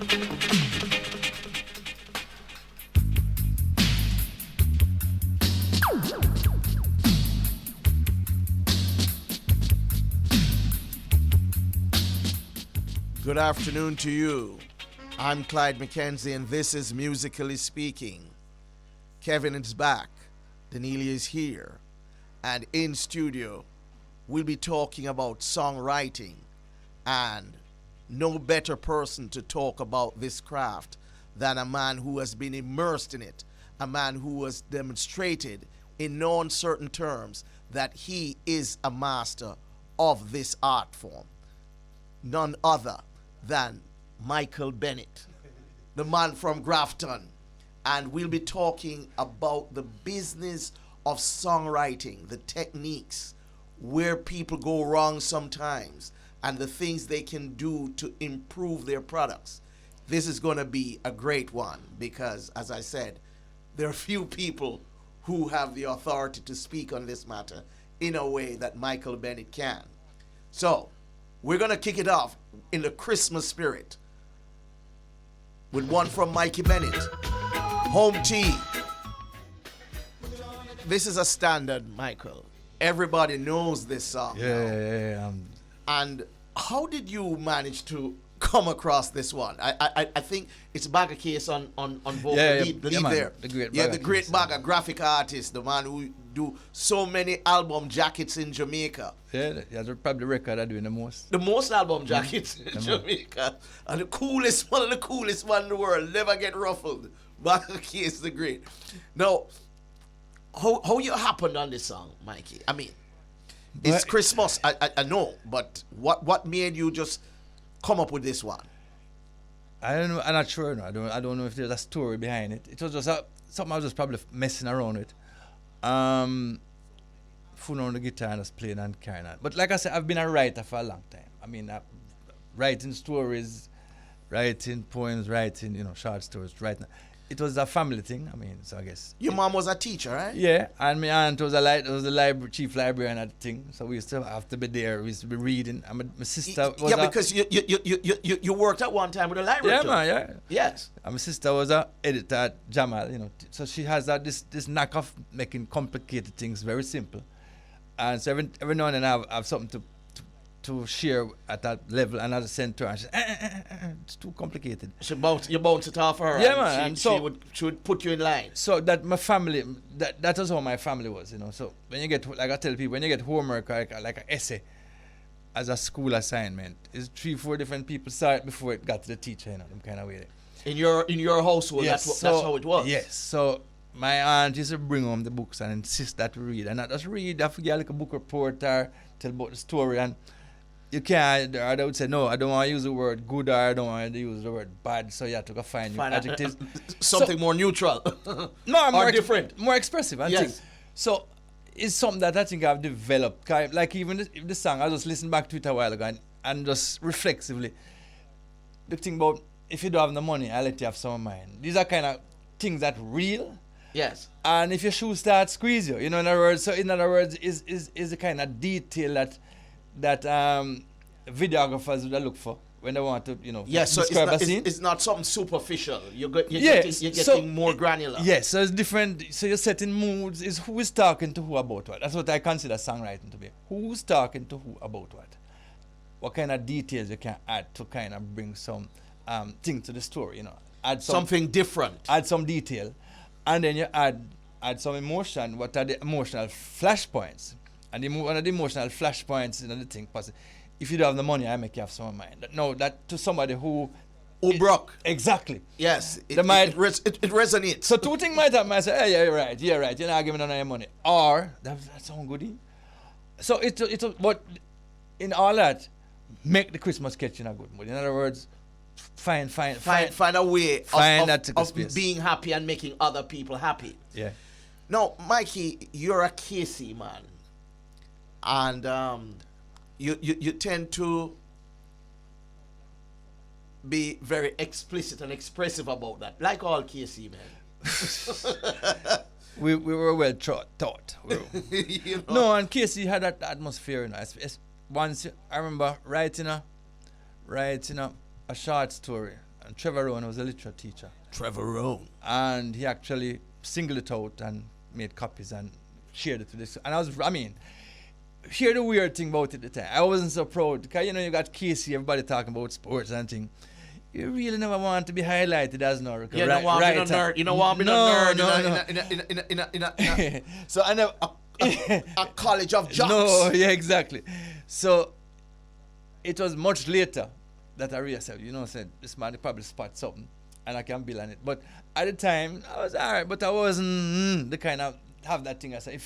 Good afternoon to you. I'm Clyde Mckenzie, and this is Musically Speaking. Kevin is back. Danelia is here. And in studio, we'll be talking about songwriting. And no better person to talk about this craft than a man who has been immersed in it, a man who has demonstrated in no uncertain terms that he is a master of this art form. None other than Michael Bennett, the man from Grafton. And we'll be talking about the business of songwriting, the techniques, where people go wrong sometimes, and the things they can do to improve their products. This is going to be a great one because, as I said, there are few people who have the authority to speak on this matter in a way that Michael Bennett can. So, we're going to kick it off in the Christmas spirit with one from Mikey Bennett, Home Tea. This is a standard, Michael. Everybody knows this song. Yeah. And how did you manage to come across this one? I think it's Bagger Case on vocal lead there. The great Bagger, graphic artist, the man who do so many album jackets in Jamaica. Yeah, that's probably the record I do the most. The most album jackets in Jamaica. And the coolest, one of the coolest one in the world, never get ruffled. Bagger Case the great. Now, how you happened on this song, Mikey? I mean, it's Christmas, I know, but what made you just come up with this one? I don't know. I'm not sure. No. I don't know if there's a story behind it. It was just something I was just probably messing around with. Fooling on the guitar and just playing and carrying on. But like I said, I've been a writer for a long time. I mean, writing stories, writing poems, writing short stories, writing. It was a family thing. I mean, so I guess. Your mom was a teacher, right? Yeah, and my aunt was the chief librarian at the thing. So we used to have to be there. We used to be reading. And my sister was because you worked at one time with a library. Yeah, man, yeah. Yes. And my sister was an editor at Jamal, So she has this knack of making complicated things very simple. And so every now and then I have something to share at that level, and at the center, and she said, it's too complicated. You bounce it off her. Yeah, man. And she would put you in line. So that my family, that was how my family was, So when you get, like I tell people, when you get homework like an essay as a school assignment, it's 3-4 different people saw it before it got to the teacher, them kind of way. In your household, yes, that's how it was. Yes. So my aunt used to bring home the books and insist that we read, and not just read. I forget like a book report or tell about the story, and you can't, or they would say, no, I don't want to use the word good, or I don't want to use the word bad, so you have to find new adjectives. Something more neutral. More different. More expressive, I think. So it's something that I think I've developed. Like even the song, I just listened back to it a while ago and just reflexively, the thing about, if you don't have the money, I'll let you have some of mine. These are kind of things that real. Yes. And if your shoes start squeeze you, in other words, is the kind of detail that videographers would look for when they want to, describe a scene. It's not something superficial. You're getting more granular. Yes, so it's different. So you're setting moods. Is who is talking to who about what. That's what I consider songwriting to be. Who's talking to who about what. What kind of details you can add to kind of bring some thing to the story, Add something different. Add some detail. And then you add some emotion. What are the emotional flashpoints? And one of the emotional flashpoints, the thing, if you don't have the money, I make you have some of mine. That to somebody who broke. Exactly. Yes. It resonates. So two things might happen. I say, hey, yeah, you're right. You're not giving none of your money. Or, that sound good. So but in all that, make the Christmas sketch in a good mood. In other words, find a way of being happy and making other people happy. Yeah. Now, Mikey, you're a KC man. And you tend to be very explicit and expressive about that, like all KC men. we were well taught. No, and KC had that atmosphere. Once I remember writing a short story, And Trevor Rowan was a literature teacher. Trevor Rowan. And he actually singled it out and made copies and shared it with this. And hear the weird thing about it at the time. I wasn't so proud. Because, you got Casey, everybody talking about sports and things. You really never want to be highlighted as no You don't want to be a nerd. You don't want to be a nerd. No. So I never... a college of jocks. No, yeah, exactly. So it was much later that I realized, said, this man probably spot something and I can build on it. But at the time, I was all right, but I wasn't the kind of have that thing. I said,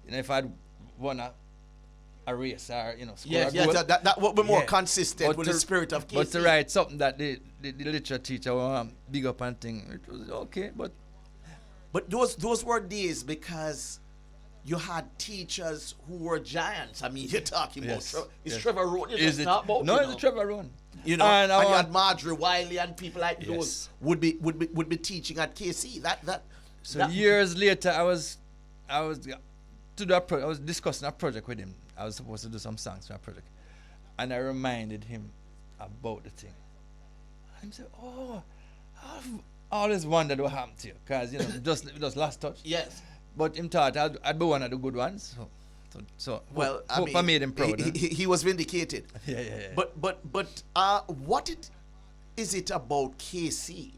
if I'd won a race or, score a goal. That would be more consistent with the spirit of KC. But to write something that the literature teacher big up and thing, it was okay, but those were days because you had teachers who were giants. I mean, you're talking about Trevor Rowan. Is it? No, it's Trevor Rowan. And you had Marjorie Wiley and people like those would be teaching at KC. Years later, I was discussing a project with him. I was supposed to do some songs for a project, and I reminded him about the thing. And he said, I've always wondered what happened to you, because just last touch. Yes. But him thought I'd be one of the good ones. So I made him proud. He was vindicated. Yeah. But what is it about KC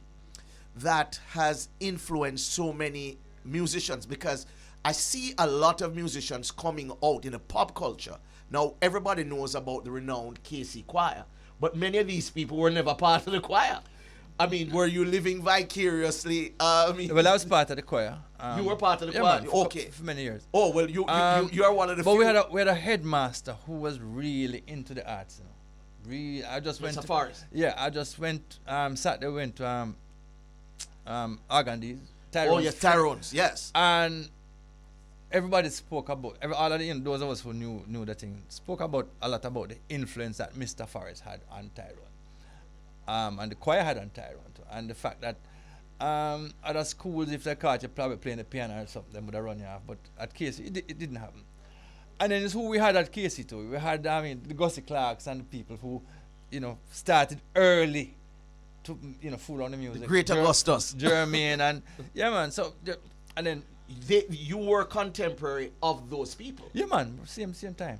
that has influenced so many musicians? Because I see a lot of musicians coming out in the pop culture. Now, everybody knows about the renowned KC choir, but many of these people were never part of the choir. I mean, were you living vicariously? Well, I was part of the choir. You were part of the choir? Man, okay. For many years. Oh, well, you are one of the few. But we had a headmaster who was really into the arts. Really, I just went to Forest. Yeah, I just went, Saturday went to Organdy's. Oh, yes, Tyrone's, yes. And everybody spoke about, all of those of us who knew the thing, spoke a lot about the influence that Mr. Forrest had on Tyrone. And the choir had on Tyrone too. And the fact that other schools, if they caught you probably playing the piano or something, they would have run you off. But at Casey, it didn't happen. And then it's who we had at Casey too. We had, the Gussie Clarks and the people who, started early to, fool on the music. The great Augustus. Jermaine and, yeah, man. So, and then... you were contemporary of those people. Yeah, man. Same time.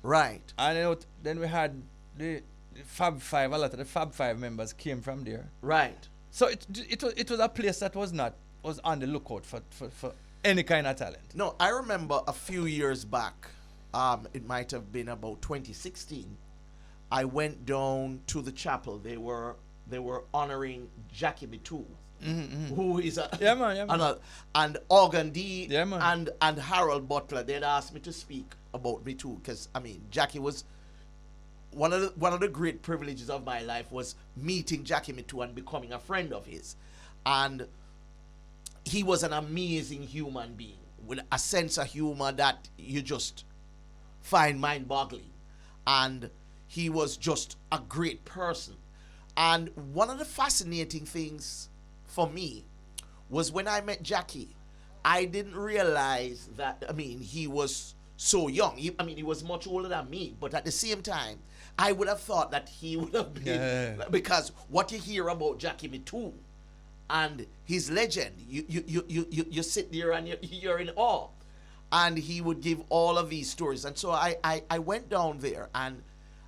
Right. And then we had the Fab Five. A lot of the Fab Five members came from there. Right. So it was a place that was on the lookout for any kind of talent. No, I remember a few years back, it might have been about 2016, I went down to the chapel. They were honoring Jackie Mitu, who is a and Organ D and Harold Butler. They'd asked me to speak about Mitu because Jackie was one of the great privileges of my life was meeting Jackie Mitu and becoming a friend of his, and he was an amazing human being with a sense of humor that you just find mind-boggling, and he was just a great person. And one of the fascinating things for me was when I met Jackie, I didn't realize that, he was so young. He was much older than me, but at the same time, I would have thought that he would have been, because what you hear about Jackie Mitu and his legend, you sit there and you're in awe. And he would give all of these stories. And so I went down there, and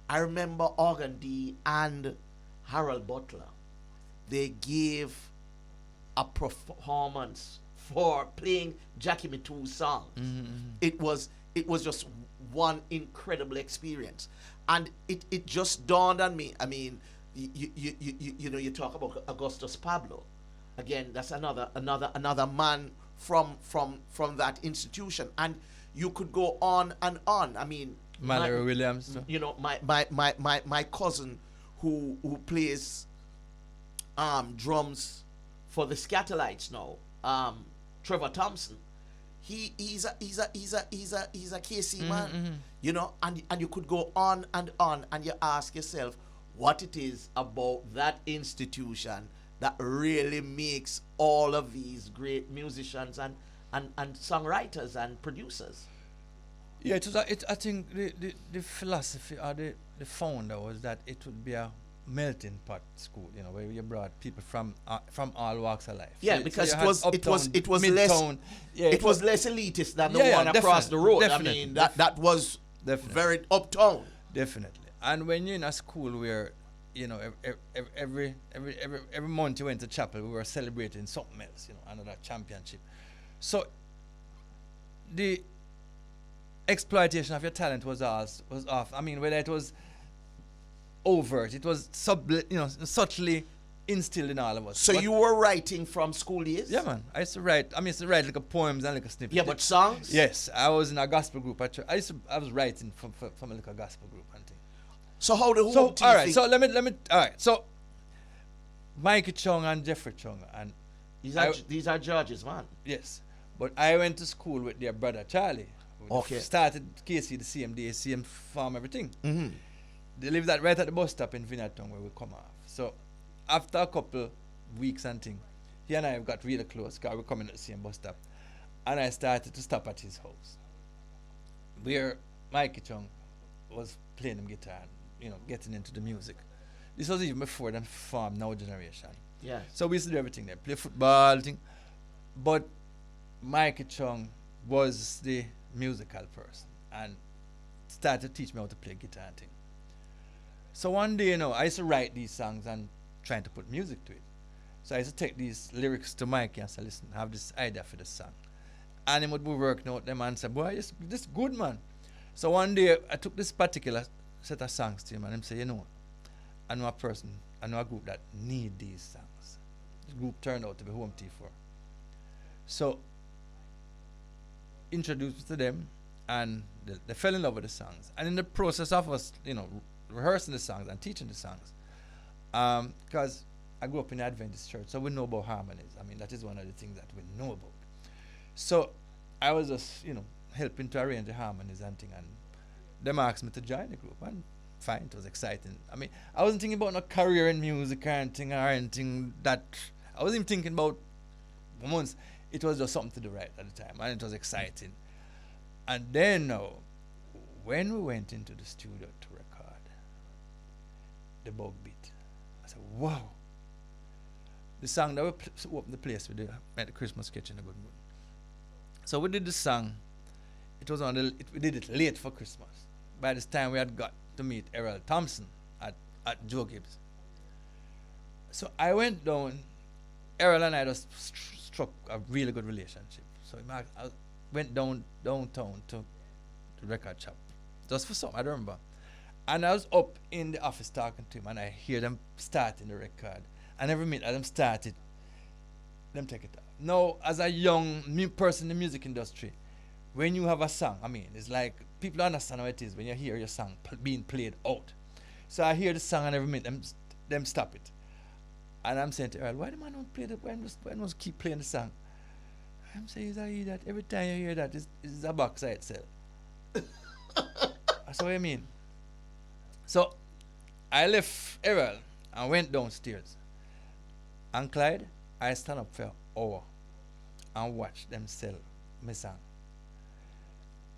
I remember Organ D and Harold Butler. They gave a performance for playing Jackie Mitu's songs. It was just one incredible experience, and it just dawned on me. You talk about Augustus Pablo, again. That's another man from that institution, and you could go on and on. Mallory Williams. My cousin who plays drums for the Scatterlights now, Trevor Thompson. He's a KC man, and you could go on, and you ask yourself what it is about that institution that really makes all of these great musicians and songwriters and producers. Yeah, I think the philosophy or the founder was that it would be a melting pot school, where you brought people from all walks of life. Yeah, So because you had it was less midtown. Yeah, it was less elitist than the Yeah, one across the road. definitely, I mean, that was definitely. very uptown. Definitely. And when you're in a school where, every month you went to chapel, we were celebrating something else, another championship. So the exploitation of your talent was off. I mean, whether it was overt, it was subtly instilled in all of us. So you were writing from school years? Yeah, man. I used to write like a poems and like a snippet. Yeah, but songs? Yes, I was in a gospel group. I was writing from like a gospel group and thing. So how the So all right, so let me all right. So Mikey Chung and Jeffrey Chung and these are judges, man. yes, but I went to school with their brother Charlie. Okay. Started KC the same day, same farm, everything. Mm-hmm. They lived right at the bus stop in Vinatown where we come off. So after a couple weeks and thing, he and I got really close because we coming at the same bus stop. And I started to stop at his house, where Mikey Chung was playing him guitar and, getting into the music. This was even before the farm now generation. Yeah. So we used to do everything there, play football, thing. But Mikey Chung was the musical person and started to teach me how to play guitar and thing. So one day, I used to write these songs and trying to put music to it. So I used to take these lyrics to Mikey and say, listen, I have this idea for this song. And he would be working out them and say, boy, this good, man. So one day I took this particular set of songs to him and him say, I know a group that need these songs. The group turned out to be Home T4. So introduced to them and they fell in love with the songs. And in the process of us, rehearsing the songs and teaching the songs, because I grew up in the Adventist church, so we know about harmonies. I mean, that is one of the things that we know about. So I was just, helping to arrange the harmonies and thing, and them asked me to join the group, and fine, it was exciting. I mean, I wasn't thinking about no career in music or anything that, I wasn't even thinking about once. It was just something to do right at the time, and it was exciting. And then when we went into the studio to record the bug beat, I said, wow. The song that we opened the place with at the Christmas sketch in a good mood. So we did the song. It was we did it late for Christmas. By this time we had got to meet Errol Thompson at Joe Gibbs. So I went down. Errol and I just struck a really good relationship. So I went downtown to the record shop just for something, I don't remember. And I was up in the office talking to him, and I hear them starting the record. And every minute as them started, them take it out. Now, as a young person in the music industry, when you have a song, I mean, it's like people understand how it is when you hear your song being played out. So I hear the song, and every minute them stop it. And I'm saying to Earl, why the man don't play that? Why don't keep playing the song? I'm saying, I hear that. Every time you hear that, it's a box I itself. That's what I mean. So I left Errol and went downstairs. And Clyde, I stand up for an hour and watch them sell my song.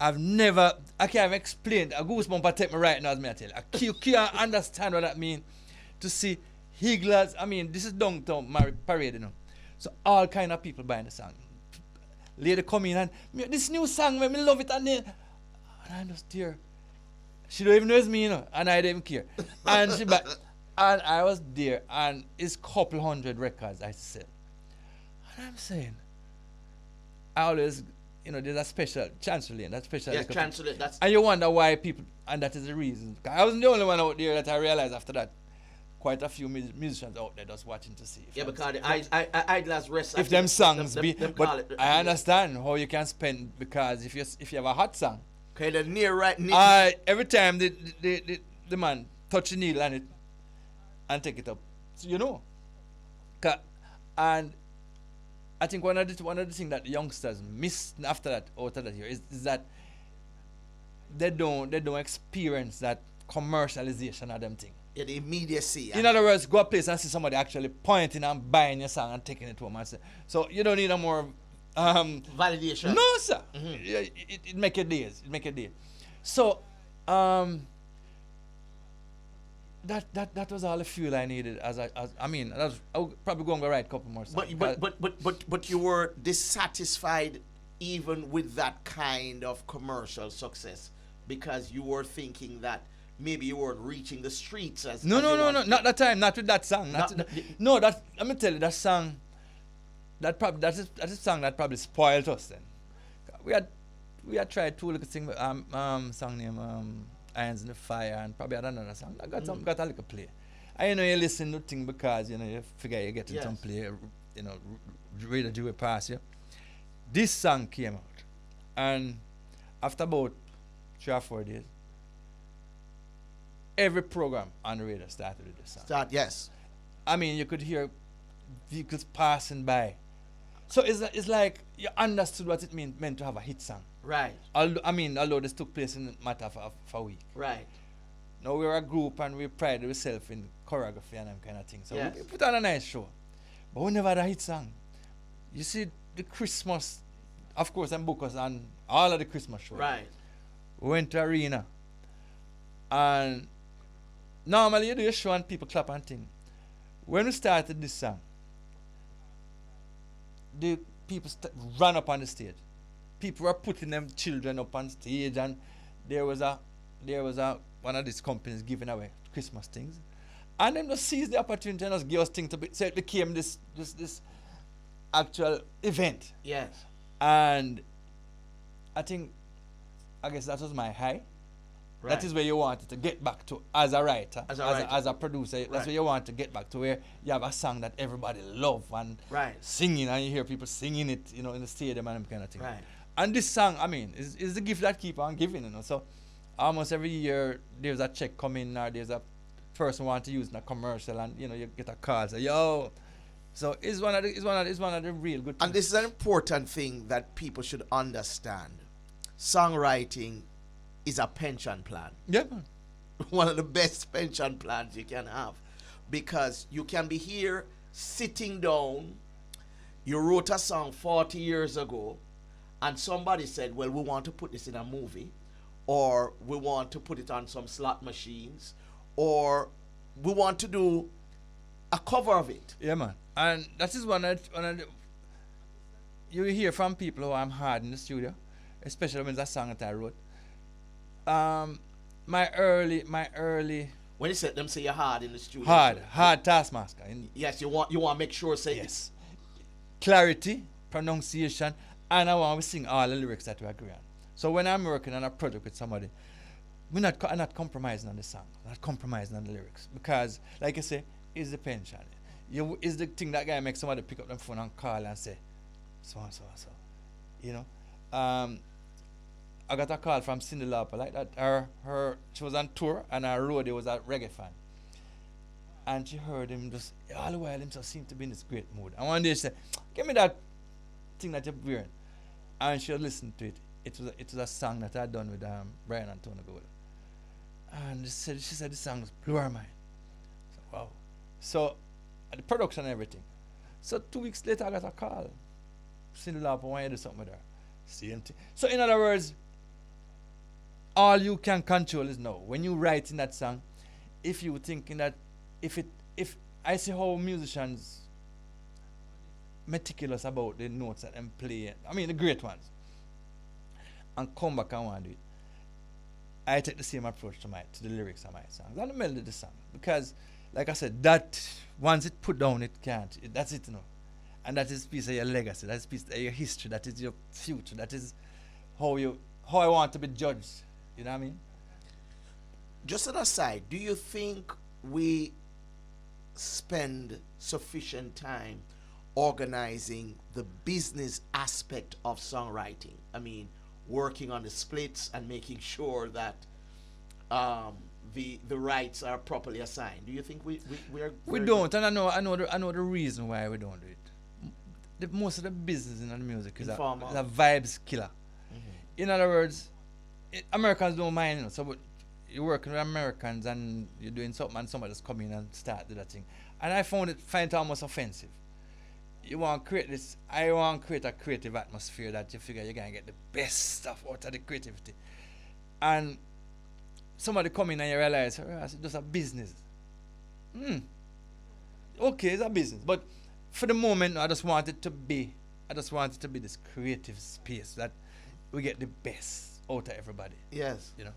I can't even explain. A goosebump I take me right now, as me I tell you. You can't understand what that means. To see Higglers, I mean, this is downtown parade, So all kind of people buying the song. Lady come in and, this new song, me love it, and I just tear. She don't even know it's me, and I don't even care. And she back, and I was there, and it's couple hundred records I sell. And I'm saying, I always, there's a special Chancellor Lane, that special. Yes, Chancellor Lane, that's. And you wonder why people, and that is the reason. I wasn't the only one out there that I realized after that. Quite a few musicians out there just watching to see. Yeah, because I idlers rest. If them songs be, but I understand how you can spend, because if you have a hot song. Okay, the near. Every time the man touch the needle on it and take it up, so and I think one of the things that the youngsters miss after that, out of that year, is that they don't experience that commercialization of them things. Yeah, the immediacy. In other words, go a place and see somebody actually pointing and buying your song and taking it home and say. So you don't need a more validation. No, sir. Mm-hmm. It make your days. It make your day. So that was all the fuel I needed. I mean, I would probably going to write a couple more songs. But you were dissatisfied even with that kind of commercial success because you were thinking that maybe you weren't reaching the streets as No, as you no, wanted. not that time, not with that song. No, that let me tell you, that song, that's a song that probably spoiled us then. We had tried two little things, song name Irons in the Fire, and probably had another song. I got a little play. I know you listen to thing because you figure you're getting some play, radio do it past you. This song came out, and after about 3 or 4 days, every program on the radio started with this song. Yes. I mean, you could hear vehicles passing by. So it's like you understood what it meant to have a hit song. Right. Although this took place in a matter of a week. Right. Now we're a group and we pride ourselves in choreography and them kind of things. So Yes. we put on a nice show. But we never had a hit song. You see, the Christmas, of course, and book us on all of the Christmas shows. Right. We went to arena. And normally you do a show and people clap and thing. When we started this song, the people ran up on the stage. People were putting them children up on stage, and there was a one of these companies giving away Christmas things, and them just seized the opportunity and just give us things to be. So it became this actual event. Yes. And I guess that was my high. Right. That is where you wanted to get back to as a writer, as a producer. Right. That's where you want to get back to, where you have a song that everybody love and Right. singing, and you hear people singing it, in the stadium and that kind of thing. Right. And this song, I mean, is the gift that keep on giving, So almost every year there's a check coming, or there's a person want to use in a commercial, and you get a call, say, yo. So it's one of the real good things. And this is an important thing that people should understand. Songwriting is a pension plan. Yeah, man. One of the best pension plans you can have, because you can be here sitting down. You wrote a song 40 years ago, and somebody said, well, we want to put this in a movie, or we want to put it on some slot machines, or we want to do a cover of it. Yeah, man. And that is one of the, you hear from people who I'm hard in the studio, especially when it's a song that I wrote. My early When you say them, say you're hard in the studio. hard taskmaster. Yes, you want to make sure, say Yes. Clarity, pronunciation, and I want to sing all the lyrics that we agree on. So when I'm working on a project with somebody, I'm not compromising on the song, not compromising on the lyrics, because, like I say, it's the pension. Is the thing that guy makes somebody pick up the phone and call and say, so and so and so. I got a call from Cindy Lauper like that. She was on tour, and her roadie was a reggae fan. And she heard him just, all the while, him just seemed to be in this great mood. And one day she said, give me that thing that you're wearing. And she listened to it. It was a song that I had done with Brian and Tony Gold. And she said this song blew her mind. I said, wow. So, the production and everything. So 2 weeks later, I got a call. Cindy Lauper wanted to do something with her. Same thing. So in other words, all you can control is now. When you write in that song, if you thinking that if I see how musicians meticulous about the notes that them play, I mean the great ones, and come back and want to do it, I take the same approach to the lyrics of my songs and the melody of the song, because like I said, that once it put down, it can't. That's it, and that is a piece of your legacy. That is a piece of your history. That is your future. That is how I want to be judged. You know what I mean? Just an aside, do you think we spend sufficient time organizing the business aspect of songwriting? I mean, working on the splits and making sure that the rights are properly assigned. Do you think we don't? And I know the reason why we don't do it. Most of the business in the music is a vibes killer. Mm-hmm. In other words, Americans don't mind, so you're working with Americans and you're doing something and somebody just come in and start do that thing. And I find it almost offensive. I want to create a creative atmosphere that you figure you're going to get the best stuff out of the creativity. And somebody come in and you realize, it's just a business. Okay, it's a business, but for the moment, I just want it to be. I just want it to be this creative space that we get the best out of everybody. Yes. You know.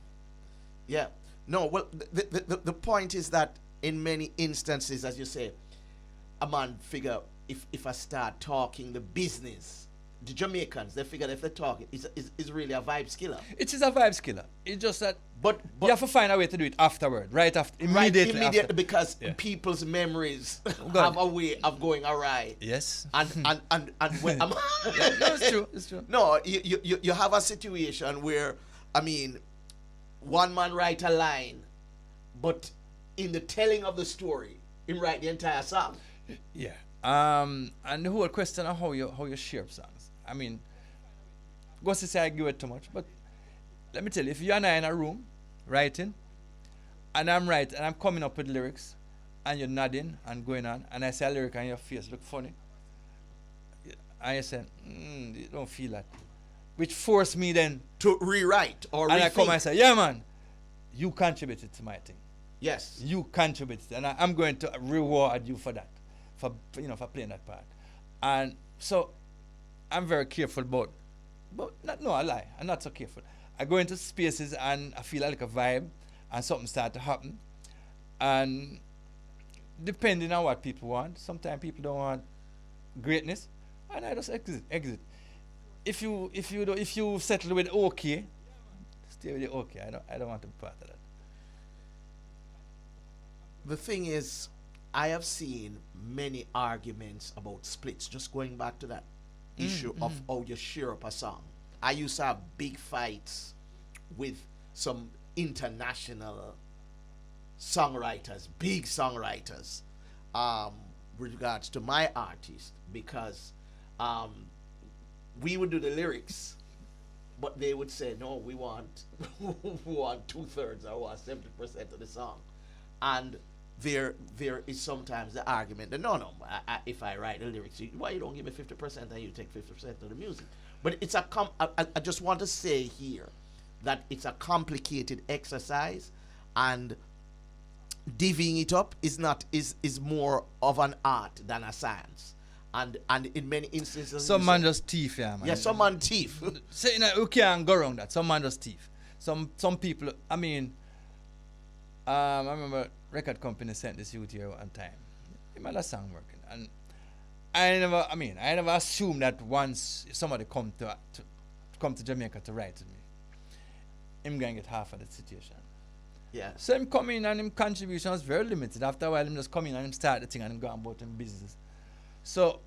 Yeah. No, well, the point is that in many instances, as you say, a man figure if I start talking the business, the Jamaicans, they figure if they talk, it's really a vibe killer. It is a vibes killer. It's just that But you have to find a way to do it afterward, right after, immediately after. because Yeah. people's memories Go have on. a way of going awry. Yes. And when No, it's true. It's true. no, you have a situation where, I mean, one man write a line, but in the telling of the story, him write the entire song. Yeah. And the whole question of how you shape songs. I mean, go to say I give it too much, but let me tell you, if you and I in a room writing, and I'm writing, and I'm coming up with lyrics, and you're nodding and going on, and I say a lyric and your face look funny, and you say, you don't feel that, which forced me then, To rewrite or and I come rethink. and say, yeah man, you contributed to my thing. Yes. You contributed, and I'm going to reward you for that, for playing that part. And so I'm very careful about, but no, I lie. I'm not so careful. I go into spaces and I feel like a vibe, and something start to happen. And depending on what people want, sometimes people don't want greatness, and I just exit. If you settle with okay, stay with the okay. I don't want to be part of that. The thing is, I have seen many arguments about splits. Just going back to that issue of how you share up a song. I used to have big fights with some international songwriters, big songwriters, with regards to my artist, because we would do the lyrics, but they would say, no, we want we want 2/3 or 70% of the song. And there is sometimes the argument that no, if I write the lyrics, why you don't give me 50% and you take 50% of the music? But it's I just want to say here that it's a complicated exercise, and divvying it up is more of an art than a science. And in many instances, Some man just thief, yeah, man. yeah, some man thief. So, you can't go around that. Some man just thief. Some people, I mean, I remember record company sent this youth here one time. He had a song working, and I never assumed that once somebody come to Jamaica to write to me, him going to get half of the situation. Yeah. So him come in and him contribution was very limited. After a while, him just come in and him start the thing and him go about him business. So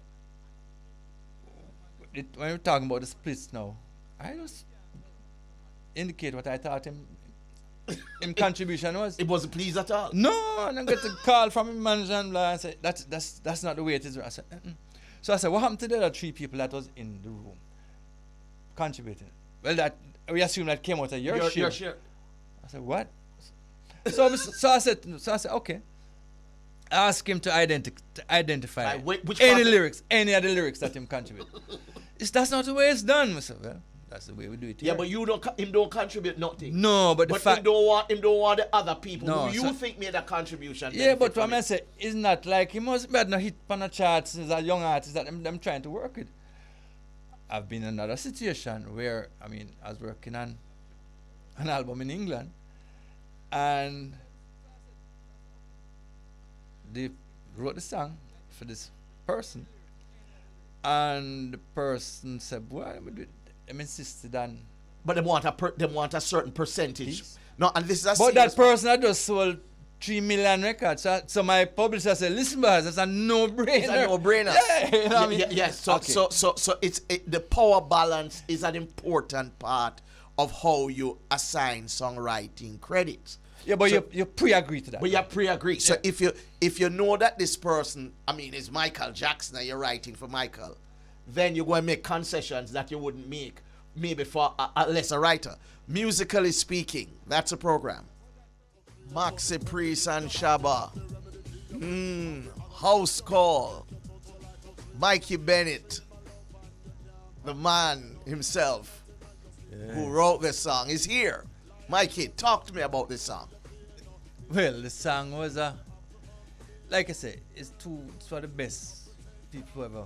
when we're talking about the splits now, I just indicate what I thought him contribution was. It wasn't pleased at all. No, and I get a call from him manager and blah, and say that's not the way it is. I said, So I said, what happened to the other 3 people that was in the room contributing? Well, that we assume that came out of your share. Your share. I said, what? So I said, okay. Ask him to identify Like, which any part- lyrics, any of the lyrics that him contribute. That's not the way it's done. I said, well, that's the way we do it here. Yeah, but him don't contribute nothing. No, but the But fact... him don't want the other people No, who you so- think made a contribution. Yeah, benefit but what from I it. say is not like he must be no hit on the charts as a young artist that I'm trying to work with. I've been in another situation where, I was working on an album in England, and they wrote the song for this person, and the person said, well, I'm insisted on... But they want a certain percentage. Peace. No, and this is a But that serious person had just sold 3 million records. So my publisher said, listen, boys, it's a no-brainer. It's a no-brainer. Yeah, you know what I mean? Yes. So, Okay. so the power balance is an important part of how you assign songwriting credits. Yeah, but So- you pre-agree to that. But you pre-agree. So Yeah. if you know that this person, is Michael Jackson and you're writing for Michael, then you go and make concessions that you wouldn't make maybe for a lesser writer. Musically speaking, that's a program. Maxi Priest and Shaba. House Call. Mikey Bennett, the man himself who wrote this song, is here. Mikey, talk to me about this song. Well, the song was like I say, it's one of the best people who ever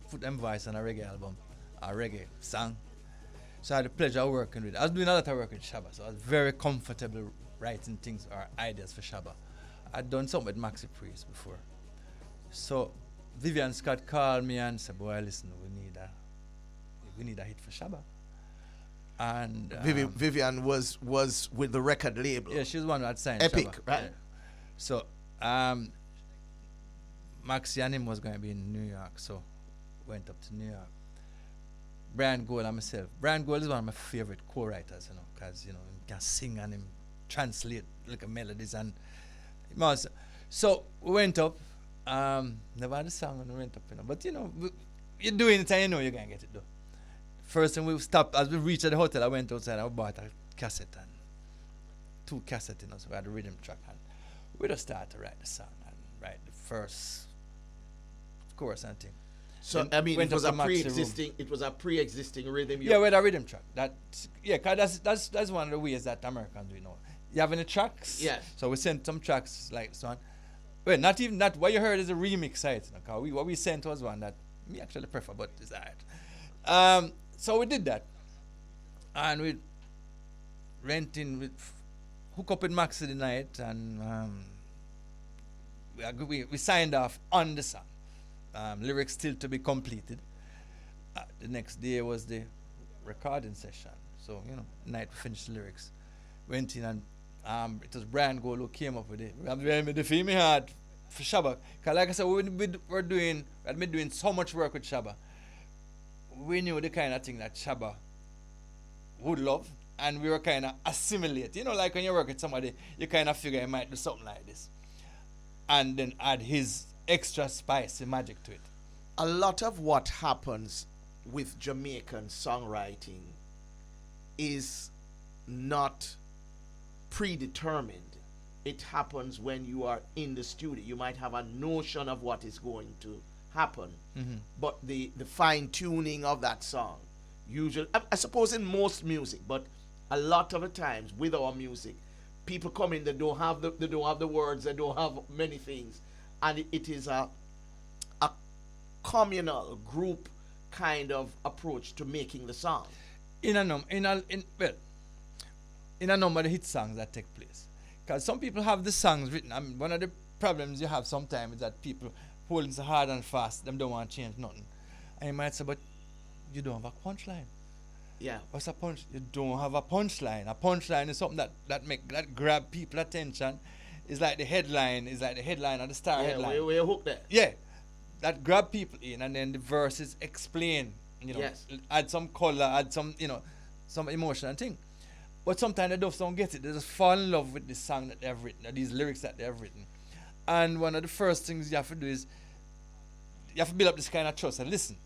put them voice on a reggae album, a reggae song. So I had the pleasure of working with it. I was doing a lot of work with Shabba, so I was very comfortable writing things or ideas for Shabba. I'd done something with Maxi Priest before. So Vivian Scott called me and said, boy, listen, we need a hit for Shabba. And Vivian was with the record label. yeah, she was one who had signed Epic, Shabba. right? Yeah. So Maxi and him was going to be in New York, so went up to New York. Brian Gold and myself. Brian Gold is one of my favorite co-writers, because, he can sing and him translate like melodies and so we went up. Never had a song and we went up, but you're doing it and you're going to get it done. First thing we stopped, as we reached the hotel, I went outside and I bought a cassette and 2 cassettes, so we had a rhythm track and we just started to write the song and write the first chorus and thing. So Then I mean, went it was up a to Maxi pre-existing. It was a pre-existing rhythm. Yeah, with a rhythm track. Cause that's one of the ways that Americans do. You have any tracks? Yes. So we sent some tracks like this one. Well, not even that. What you heard is a remix site. Cause what we sent was one that me actually prefer, but it's alright. So we did that, and we hook up with Maxi the night, and we signed off on the song. Lyrics still to be completed. The next day was the recording session. So, night we finished the lyrics. Went in and it was Brian Gold who came up with it. We had the feel me hard for Shabba. Because like I said, we had been doing so much work with Shabba. We knew the kind of thing that Shabba would love, and we were kind of assimilate. Like when you work with somebody, you kind of figure you might do something like this. And then add his extra spicy magic to it. A lot of what happens with Jamaican songwriting is not predetermined. It happens when you are in the studio. You might have a notion of what is going to happen, but the fine tuning of that song, usually, I suppose in most music, but a lot of the times with our music, people come in, they don't have the words, they don't have many things, and it is a communal group kind of approach to making the song. In a number of hit songs that take place, because some people have the songs written. One of the problems you have sometimes is that people holding so hard and fast, them don't want to change nothing, and you might say, but you don't have a punchline. Yeah. What's a punch? You don't have a punchline. A punchline is something that grab people attention. It's like the headline. It's like the headline or the star headline. Where you hook there. Yeah, that grab people in, and then the verses explain. Yes. Add some color, add some some emotion and thing. But sometimes they don't get it. They just fall in love with the song that they've written, or these lyrics that they've written. And one of the first things you have to do is you have to build up this kind of trust and listen.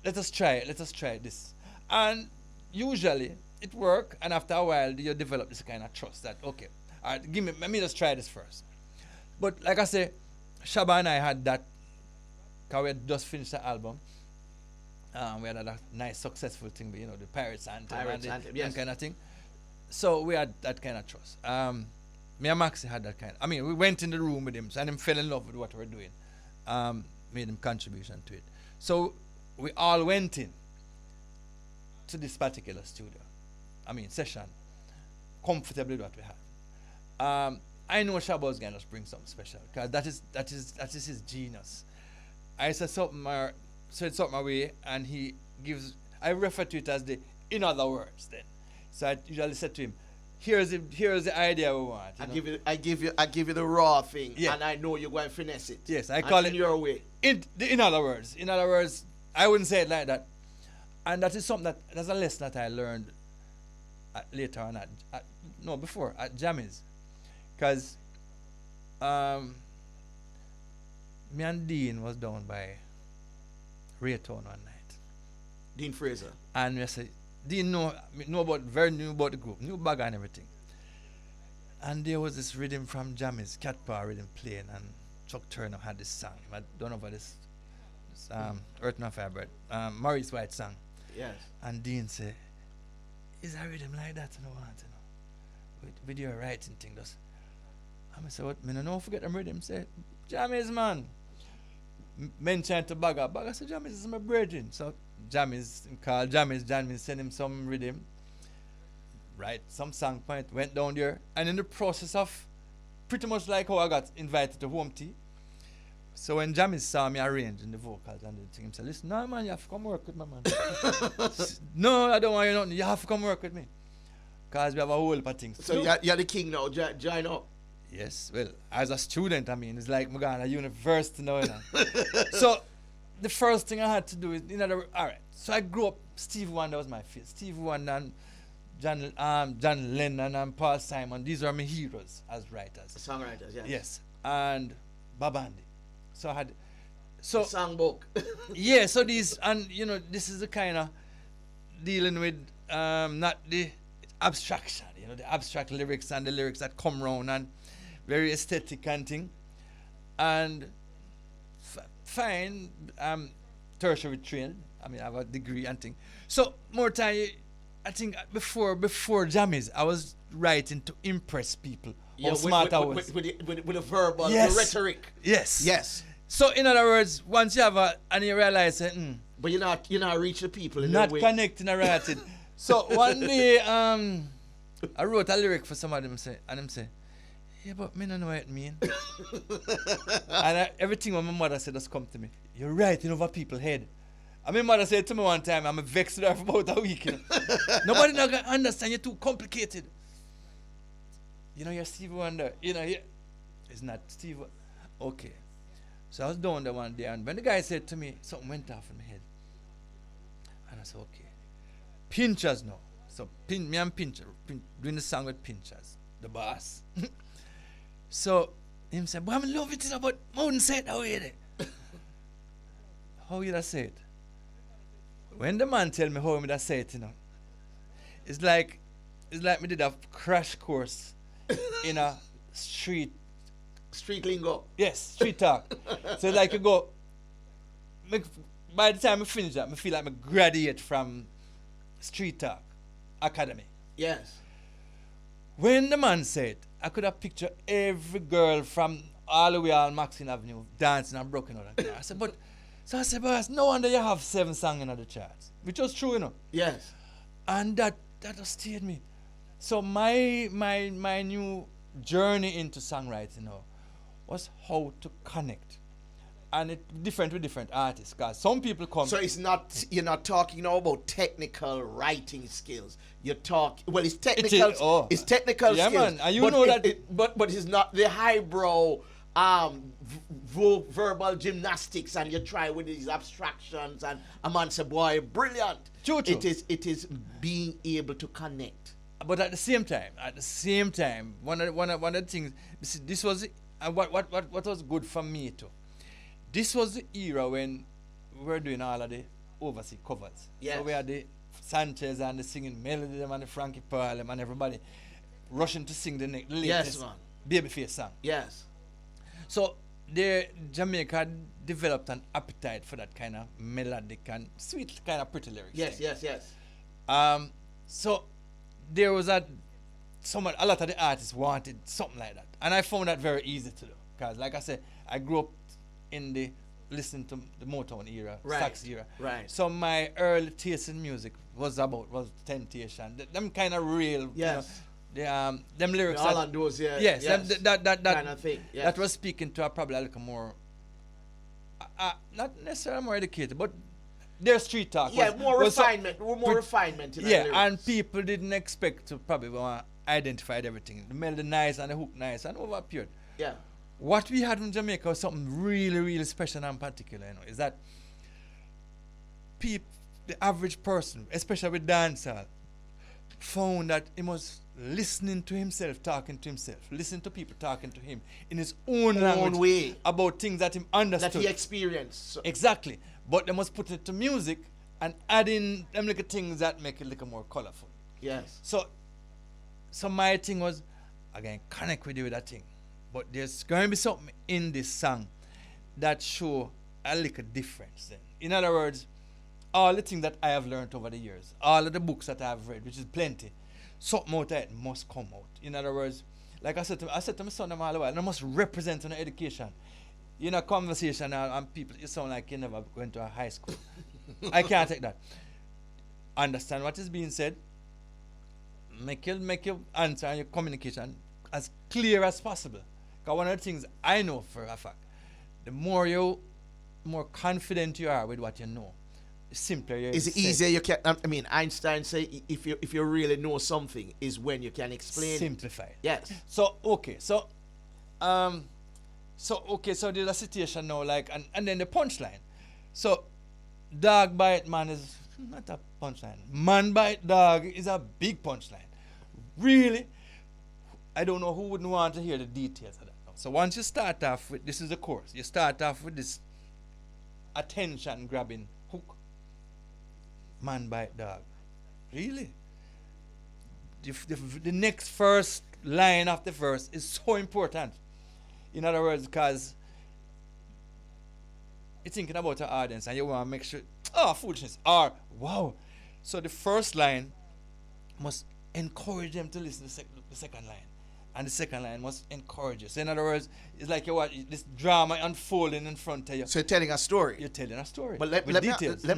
Let us try it. Let us try this. And usually it works, and after a while you develop this kind of trust that, okay, all right, let me just try this first. But like I say, Shabba and I had that, because we had just finished the album. We had a nice successful thing, the Pirates Anthem, yes, kind of thing. So we had that kind of trust. Me and Maxi had that kind. We went in the room with him, and him fell in love with what we were doing. Made him contribution to it. So we all went in to this particular studio. Session. Comfortably with what we had. I know Shabba was gonna bring something special, because that is his genius. I said something away, and he gives. I refer to it as the in other words. Then, so I usually said to him, "Here's the idea we want." I give you the raw thing, yeah, and I know you're going to finesse it. Yes, I call it your way. In other words, I wouldn't say it like that, and that is something that's a lesson that I learned later on before at Jammies, because me and Dean was down by Raytown one night. Dean Fraser. And we said, Dean knew about the group, knew bag and everything. And there was this rhythm from Jammies, Cat Power rhythm playing, and Chuck Turner had this song. I don't know about this Earth and Fire Bird, Maurice White song. Yes. And Dean said, is a rhythm like that? With your writing thing, And I said, what? Me no know forget them rhythm. Say, Jammies, man. Mention to Bagger. Bagger said, Jammies is my brethren. So Jammies, call Jammies, send him some rhythm. Right, some song point, went down there. And in the process of, pretty much like how I got invited to home tea. So when Jammies saw me arranging the vocals and the thing, he said, listen, no man, you have to come work with me, man. No, I don't want you nothing. You have to come work with me. Because we have a whole heap of things. So you're the king now, join up. Yes, well, as a student, I mean, it's like I'm going to university now. You know. So the first thing I had to do is, all right, so I grew up, Stevie Wonder was my favorite. Stevie Wonder and John Lennon and Paul Simon, these are my heroes as writers. Songwriters, yes. Yes, and Babandi. So I had, the songbook. yeah, so these, and this is the kind of dealing with not the abstraction, the abstract lyrics and the lyrics that come round and very aesthetic and thing. And fine, tertiary trained. I mean, I have a degree and thing. So more time, I think before Jammies, I was writing to impress people. Yeah, smart I was. With the verbal, yes. the rhetoric. Yes. Yes. So in other words, once you have and you realize, but you're not reaching the people in not that way. connecting or writing. So one day, I wrote a lyric for somebody and them say, yeah, but me don't know what it mean. And everything what my mother said just come to me. You're writing over people's head. And my mother said to me one time, I'm vexed with her for about a week. Nobody not gonna understand, you're too complicated. You're Stevie Wonder. It's not Stevie. Okay. So I was down there one day, and when the guy said to me, something went off in my head. And I said, okay. Pinchers now. So me and Pincher, doing the song with Pinchers, the boss. So him said, but I'm in love with it, but I wouldn't say it that way. How would I say it? When the man tell me how he would say it, it's like me did a crash course in a street lingo. Yes, street talk. So like you go, by the time I finish that, I feel like I graduate from street talk academy. Yes. When the man said, I could have pictured every girl from all the way on Maxine Avenue dancing and broken out. I said, boss, no wonder you have 7 songs in the charts. Which was true, Yes. And that just stayed me. So my new journey into songwriting was how to connect. And it's different with different artists, because some people come. So you're not talking now about technical writing skills. You're talking, well, it's technical. It's technical yeah, skills. Man, and you know that. But it's not the highbrow verbal gymnastics, and you try with these abstractions, and a man say, boy, brilliant. True. It is being able to connect. But at the same time, one of the things, this was what was good for me too. This was the era when we were doing all of the overseas covers. Yes. So we had the Sanchez and the singing Melody them and the Frankie Pearl them and everybody rushing to sing the latest Babyface song. Yes. So Jamaica developed an appetite for that kind of melodic and sweet kind of pretty lyrics. Yes. So there was a lot of the artists wanted something like that, and I found that very easy to do, because like I said, I grew up in the listening to the Motown era, sax era. Right. So my early taste in music was Temptation. Them kind of real. Yes. Them lyrics. All on those, yeah. Yes. That kind of thing. Yes. That was speaking to probably a little more, not necessarily more educated, but their street talk. Yeah, more refinement. More refinement. In yeah, lyrics. And people didn't expect to probably identify everything. The melody nice and the hook nice and over appeared. Yeah. What we had in Jamaica was something really, really special and particular, is that the average person, especially with dancehall, found that he was listening to himself, talking to himself, listening to people talking to him in his own language way about things that he understood. That he experienced. So. Exactly. But they must put it to music and add in them little things that make it little more colorful. Yes. So my thing was, again, connect with you with that thing. But there's going to be something in this song that show a little difference then. In other words, all the things that I have learned over the years, all of the books that I have read, which is plenty, something out of it must come out. In other words, Like I said to my son all the while, and I must represent on education. In a conversation and people, you sound like you never went to a high school. I can't take that. Understand what is being said. Make your answer and your communication as clear as possible. Because one of the things I know for a fact, the more confident you are with what you know, the simpler you Is it easier you can? I mean, Einstein say if you really know something is when you can explain. Simplify. Yes. So there's a situation now, like, and then the punchline. So, dog bite man is not a punchline. Man bite dog is a big punchline. Really? I don't know who wouldn't want to hear the details of that now. So once you start off with, this is the course, you start off with this attention grabbing hook. Man bite dog. Really? The next first line of the verse is so important. In other words, because you're thinking about your audience and you want to make sure, foolishness, or wow. So the first line must encourage them to listen to the second line. And the second line must encourage you. So in other words, it's like you watch this drama unfolding in front of you. So you're telling a story. You're telling a story. But let me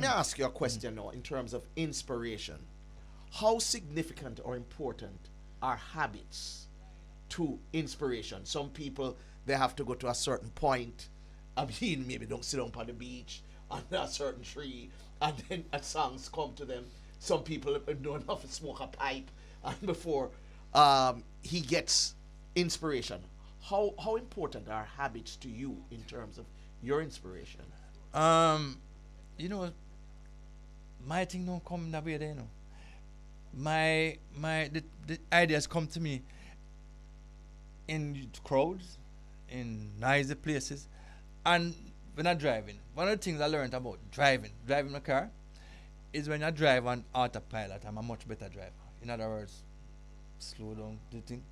ask you a question now in terms of inspiration. How significant or important are habits to inspiration? Some people, they have to go to a certain point. I mean, maybe don't sit down on the beach under a certain tree and then songs come to them. Some people don't have to smoke a pipe and before he gets inspiration. How important are habits to you in terms of your inspiration? My thing don't come that way there, you know. The ideas come to me in crowds, in noisy places, and when I'm driving. One of the things I learned about driving a car, is when I drive on autopilot, I'm a much better driver. In other words, slow down the thing.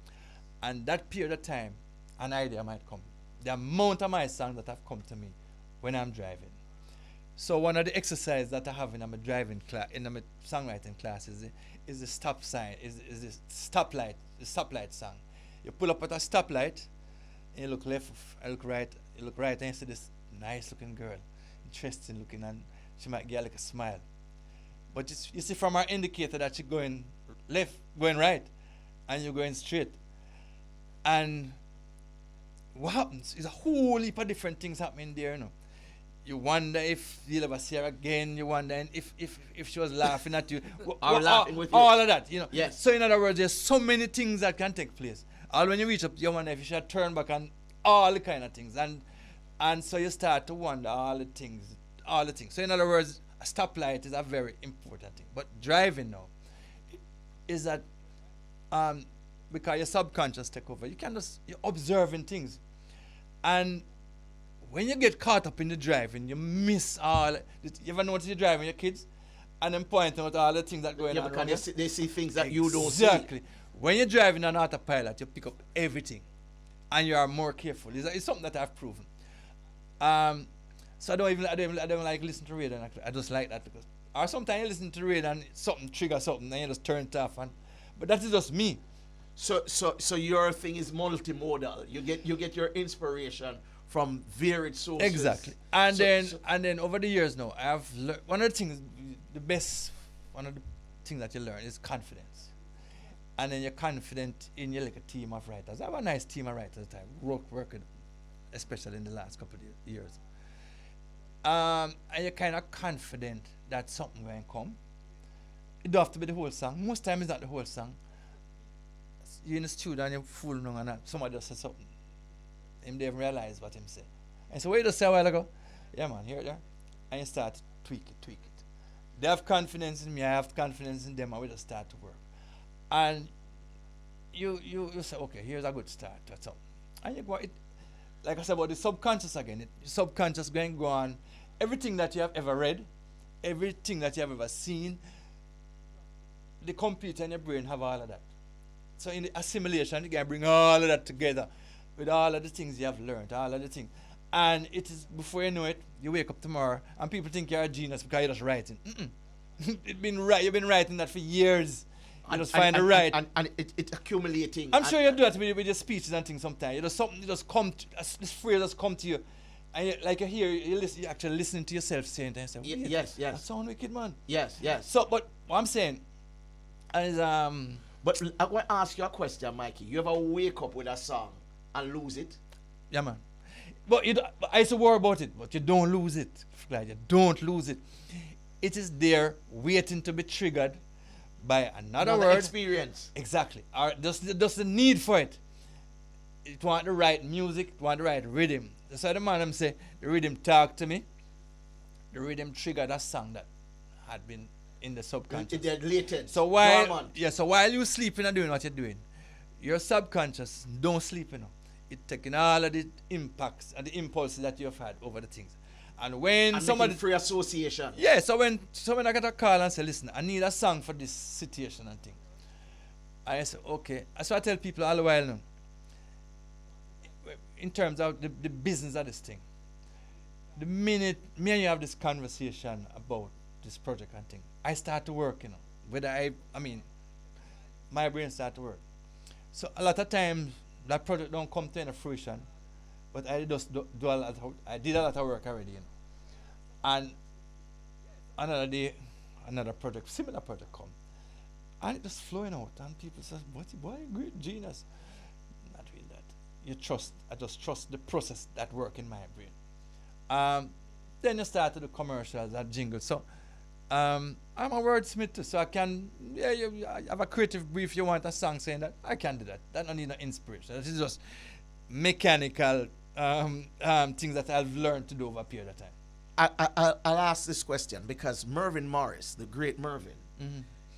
And that period of time, an idea might come. The amount of my songs that have come to me when I'm driving. So one of the exercises that I have in my driving class, in my songwriting class, is the stop sign, is the stoplight song. You pull up at a stoplight, and you look left, you look right, and you see this nice looking girl, interesting looking, and she might get like a smile. But you see from her indicator that she's going left, going right, and you're going straight. And what happens is a whole heap of different things happening there, you know. You wonder if you'll ever see her again. You wonder if she was laughing at you. Or laughing with you. All of that, you know. Yes. So in other words, there's so many things that can take place. All when you reach up, you wonder if you should turn back and all the kind of things. And so you start to wonder all the things. So in other words, a stoplight is a very important thing. But driving now is that because your subconscious take over, you're observing things. And when you get caught up in the driving, you miss all. You ever notice you're driving your kids and then pointing out all the things that going on? Because they see things that you don't see. Exactly. When you're driving on autopilot, you pick up everything, and you are more careful. It's something that I've proven. So I don't like listening to radio. I just like that because, or sometimes you listen to radio and something triggers something, and you just turn it off. But that is just me. So your thing is multimodal. You get your inspiration from varied sources. Exactly. And then over the years now, I have learned one of the things that you learn is confidence. And then you're confident in your like a team of writers. I have a nice team of writers that I working, especially in the last couple of years. And you're kind of confident that something will come. It don't have to be the whole song. Most times it's not the whole song. You're in the studio and you're fooling around and somebody just says something. Him they even realize what him say. And so what you just say a while ago, yeah man, here it there. And you start to tweak it. They have confidence in me, I have confidence in them, and we just start to work. And you say, okay, here's a good start to something. And you go, like I said about the subconscious again, the subconscious going to go on. Everything that you have ever read, everything that you have ever seen, the computer and your brain have all of that. So in the assimilation, you can bring all of that together with all of the things you have learned, all of the things. And it is, before you know it, you wake up tomorrow and people think you're a genius because you're just writing. You've been writing that for years. You just find the right. And it accumulating. I'm sure you do that with your speeches and things sometimes. You know, something just come, this phrase just come to you. And you hear, you're actually listening to yourself saying that. Say, yes. That sound wicked, man. Yes. So, but what I'm saying is, But I want to ask you a question, Mikey. You ever wake up with a song and lose it? yeah, man. But I used to worry about it, but you don't lose it, Clyde. You don't lose it. It is there waiting to be triggered by another word. Experience. Exactly. Or just the need for it. It want the right music, it want the right rhythm. That's why the man say, the rhythm talk to me. The rhythm triggered a song that had been in the subconscious. They're latent. So while you sleeping and doing what you're doing, your subconscious don't sleep, you know. It taking all of the impacts and the impulses that you've had over the things. And when somebody free association. Yeah, so when someone I get a call and say, listen, I need a song for this situation and thing. I say, okay. So I tell people all the while now, in terms of the business of this thing, the minute me and you have this conversation about this project and thing, I start to work, you know. Whether my brain start to work. So a lot of times that project don't come to any fruition, but I just do a lot I did a lot of work already, you know. And another day, another project, similar project come. And it just flowing out and people say, what boy, great genius. Not really that. I just trust the process that work in my brain. Then you start to do commercials and jingles. So I'm a wordsmith too, so I can, I have a creative brief, you want a song saying that, I can do that. That don't need no inspiration. That is just mechanical things that I've learned to do over a period of time. I'll ask this question because Mervyn Morris, the great Mervyn,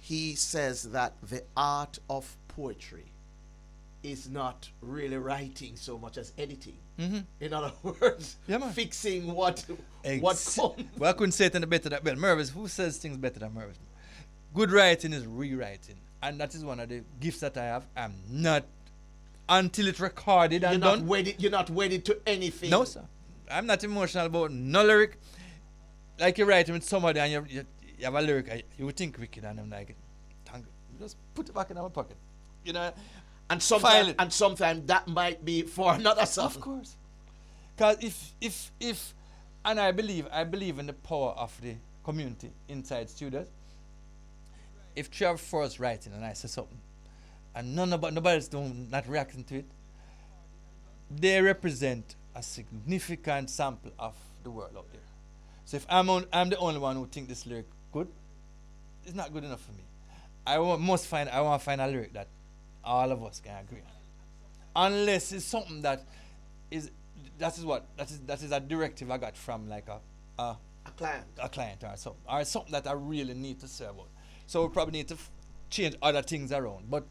he says that the art of poetry is not really writing so much as editing. In other words, fixing what comes. Well, I couldn't say it any better than Mervyn. Who says things better than Mervyn? Good writing is rewriting, and that is one of the gifts that I have. I'm not until it's recorded and done. You're not wedded to anything. No, sir. I'm not emotional about no lyric. Like you're writing with somebody and you have a lyric, you would think wicked, and I'm like, thank you. Just put it back in my pocket, you know. And sometimes that might be for another song. Of course. Because if and I believe in the power of the community inside studios. If Trevor Forrest writing and I say something and nobody's not reacting to it, they represent a significant sample of the world out there. So if I'm the only one who think this lyric good, it's not good enough for me. I want to find a lyric that all of us can agree on. Unless it's something that is a directive I got from like a client or something that I really need to say about. So we probably need to change other things around. But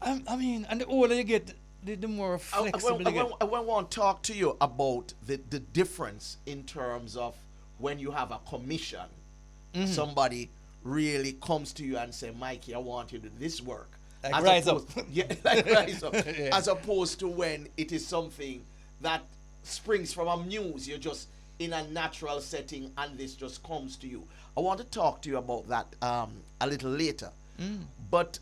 I mean, and the older you get, the more flexible you get. I want to talk to you about the difference in terms of when you have a commission, somebody really comes to you and say, Mikey, I want you to do this work. Like rise up. Yeah, like rise up. Yeah. As opposed to when it is something that springs from a muse, you're just in a natural setting and this just comes to you. I want to talk to you about that a little later. But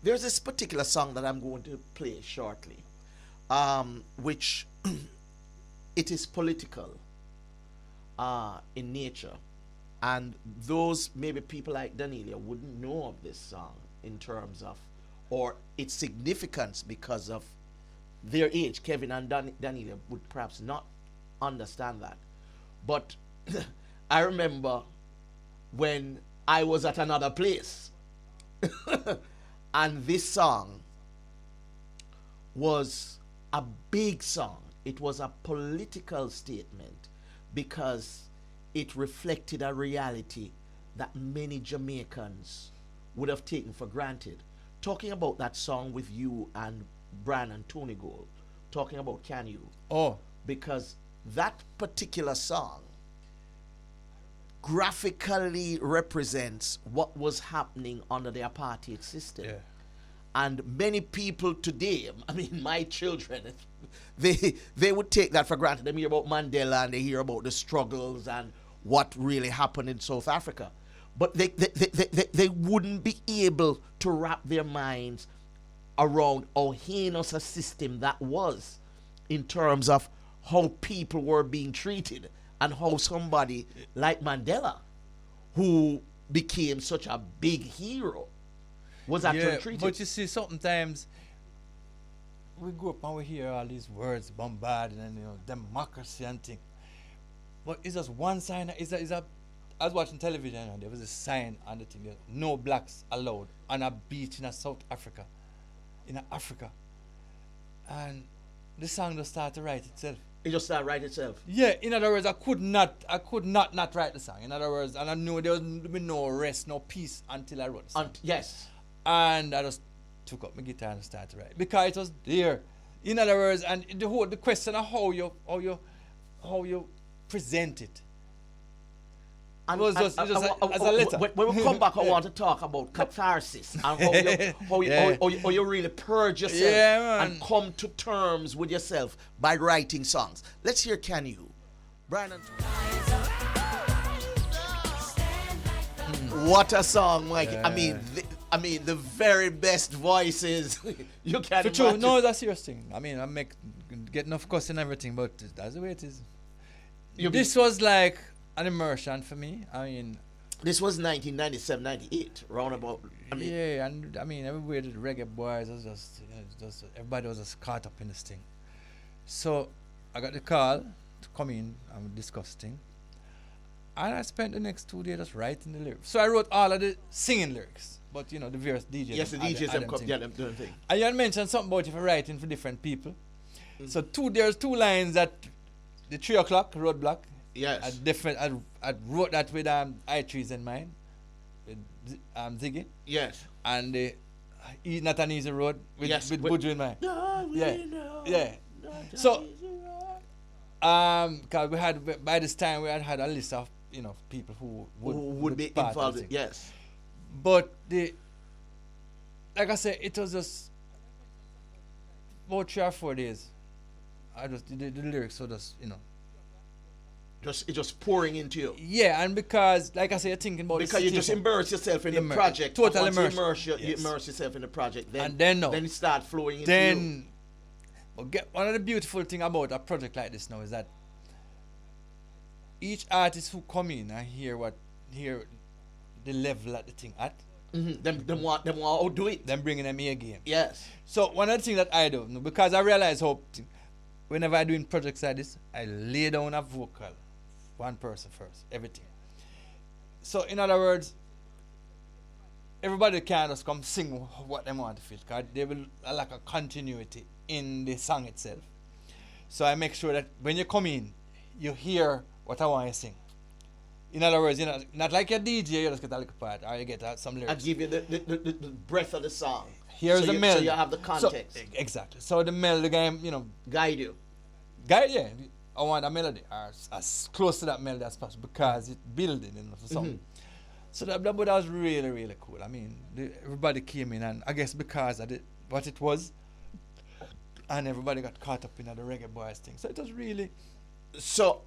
there's this particular song that I'm going to play shortly, which it is political in nature. And those maybe people like Danelia wouldn't know of this song in terms of, or its significance because of their age. Kevin and Danelia would perhaps not understand that. But I remember when I was at another place and this song was a big song. It was a political statement because it reflected a reality that many Jamaicans would have taken for granted. Talking about that song with you and Bran and Tony Gold, talking about Can You? Oh. Because that particular song graphically represents what was happening under the apartheid system. Yeah. And many people today, I mean, my children, they would take that for granted. They hear about Mandela and they hear about the struggles and what really happened in South Africa. but they wouldn't be able to wrap their minds around how heinous a system that was in terms of how people were being treated and how somebody like Mandela, who became such a big hero, was actually treated. But you see, sometimes we go up and we hear all these words bombarded and democracy and things. But it's just one sign. I was watching television and there was a sign on the thing, no blacks allowed on a beach in South Africa. In Africa. And the song just started to write itself. It just started write itself. Yeah, in other words, I could not write the song. In other words, and I knew there would be no rest, no peace until I wrote the song. Yes. And I just took up my guitar and started to write because it was there. In other words, and the question of how you present it. And, was just as a letter. When we come back, I want to talk about catharsis and how you really purge yourself and come to terms with yourself by writing songs. Let's hear Can You? Brian. What a song, Mike. Yeah. I mean, the very best voices you can For true, imagine. no, that's a serious thing. I mean, get enough cost and everything, but that's the way it is. This was like an immersion for me. I mean, this was 1997, 98, roundabout. Yeah, and I mean, everywhere the reggae boys was just everybody was just caught up in this thing. So I got the call to come in and discuss thing, and I spent the next 2 days just writing the lyrics. So I wrote all of the singing lyrics, but the various DJs. Yes, the DJs them doing thing. And you had mentioned something about if you're writing for different people. So there's two lines at the 3 o'clock roadblock. Yes. I wrote that with I3s in mind, with Ziggy. Yes. And Not an Easy Road with Buju in mind. Yeah. So, cause we had by this time we had a list of people who would be part involved. Of the thing. Yes. But like I said, it was just about 3 or 4 days. I just the lyrics were just just pouring into you. Yeah, and because, like I say, you're thinking about because you just immerse yourself in the project. Total immersion. You immerse yourself in the project. Then it starts flowing into you. One of the beautiful things about a project like this now is that each artist who come in and hear the level that the thing at. Mm-hmm. Them want to outdo it. Them bringing them here again. Yes. So one of the things that I do, because I realize whenever I'm doing projects like this, I lay down a vocal. One person first, everything. So in other words, everybody can just come sing what they want to feel, because they will lack a continuity in the song itself. So I make sure that when you come in, you hear what I want to sing. In other words, not like a DJ, you just get a little part, or you get some lyrics. I give you the breath of the song. Here's the melody. So you have the context. So, exactly. So the melody game, guide you. Yeah. I want a melody as close to that melody as possible because it's building for something. Mm-hmm. So that was really, really cool. I mean, everybody came in, and I guess because of what it was, and everybody got caught up in the reggae boys thing. So it was really. So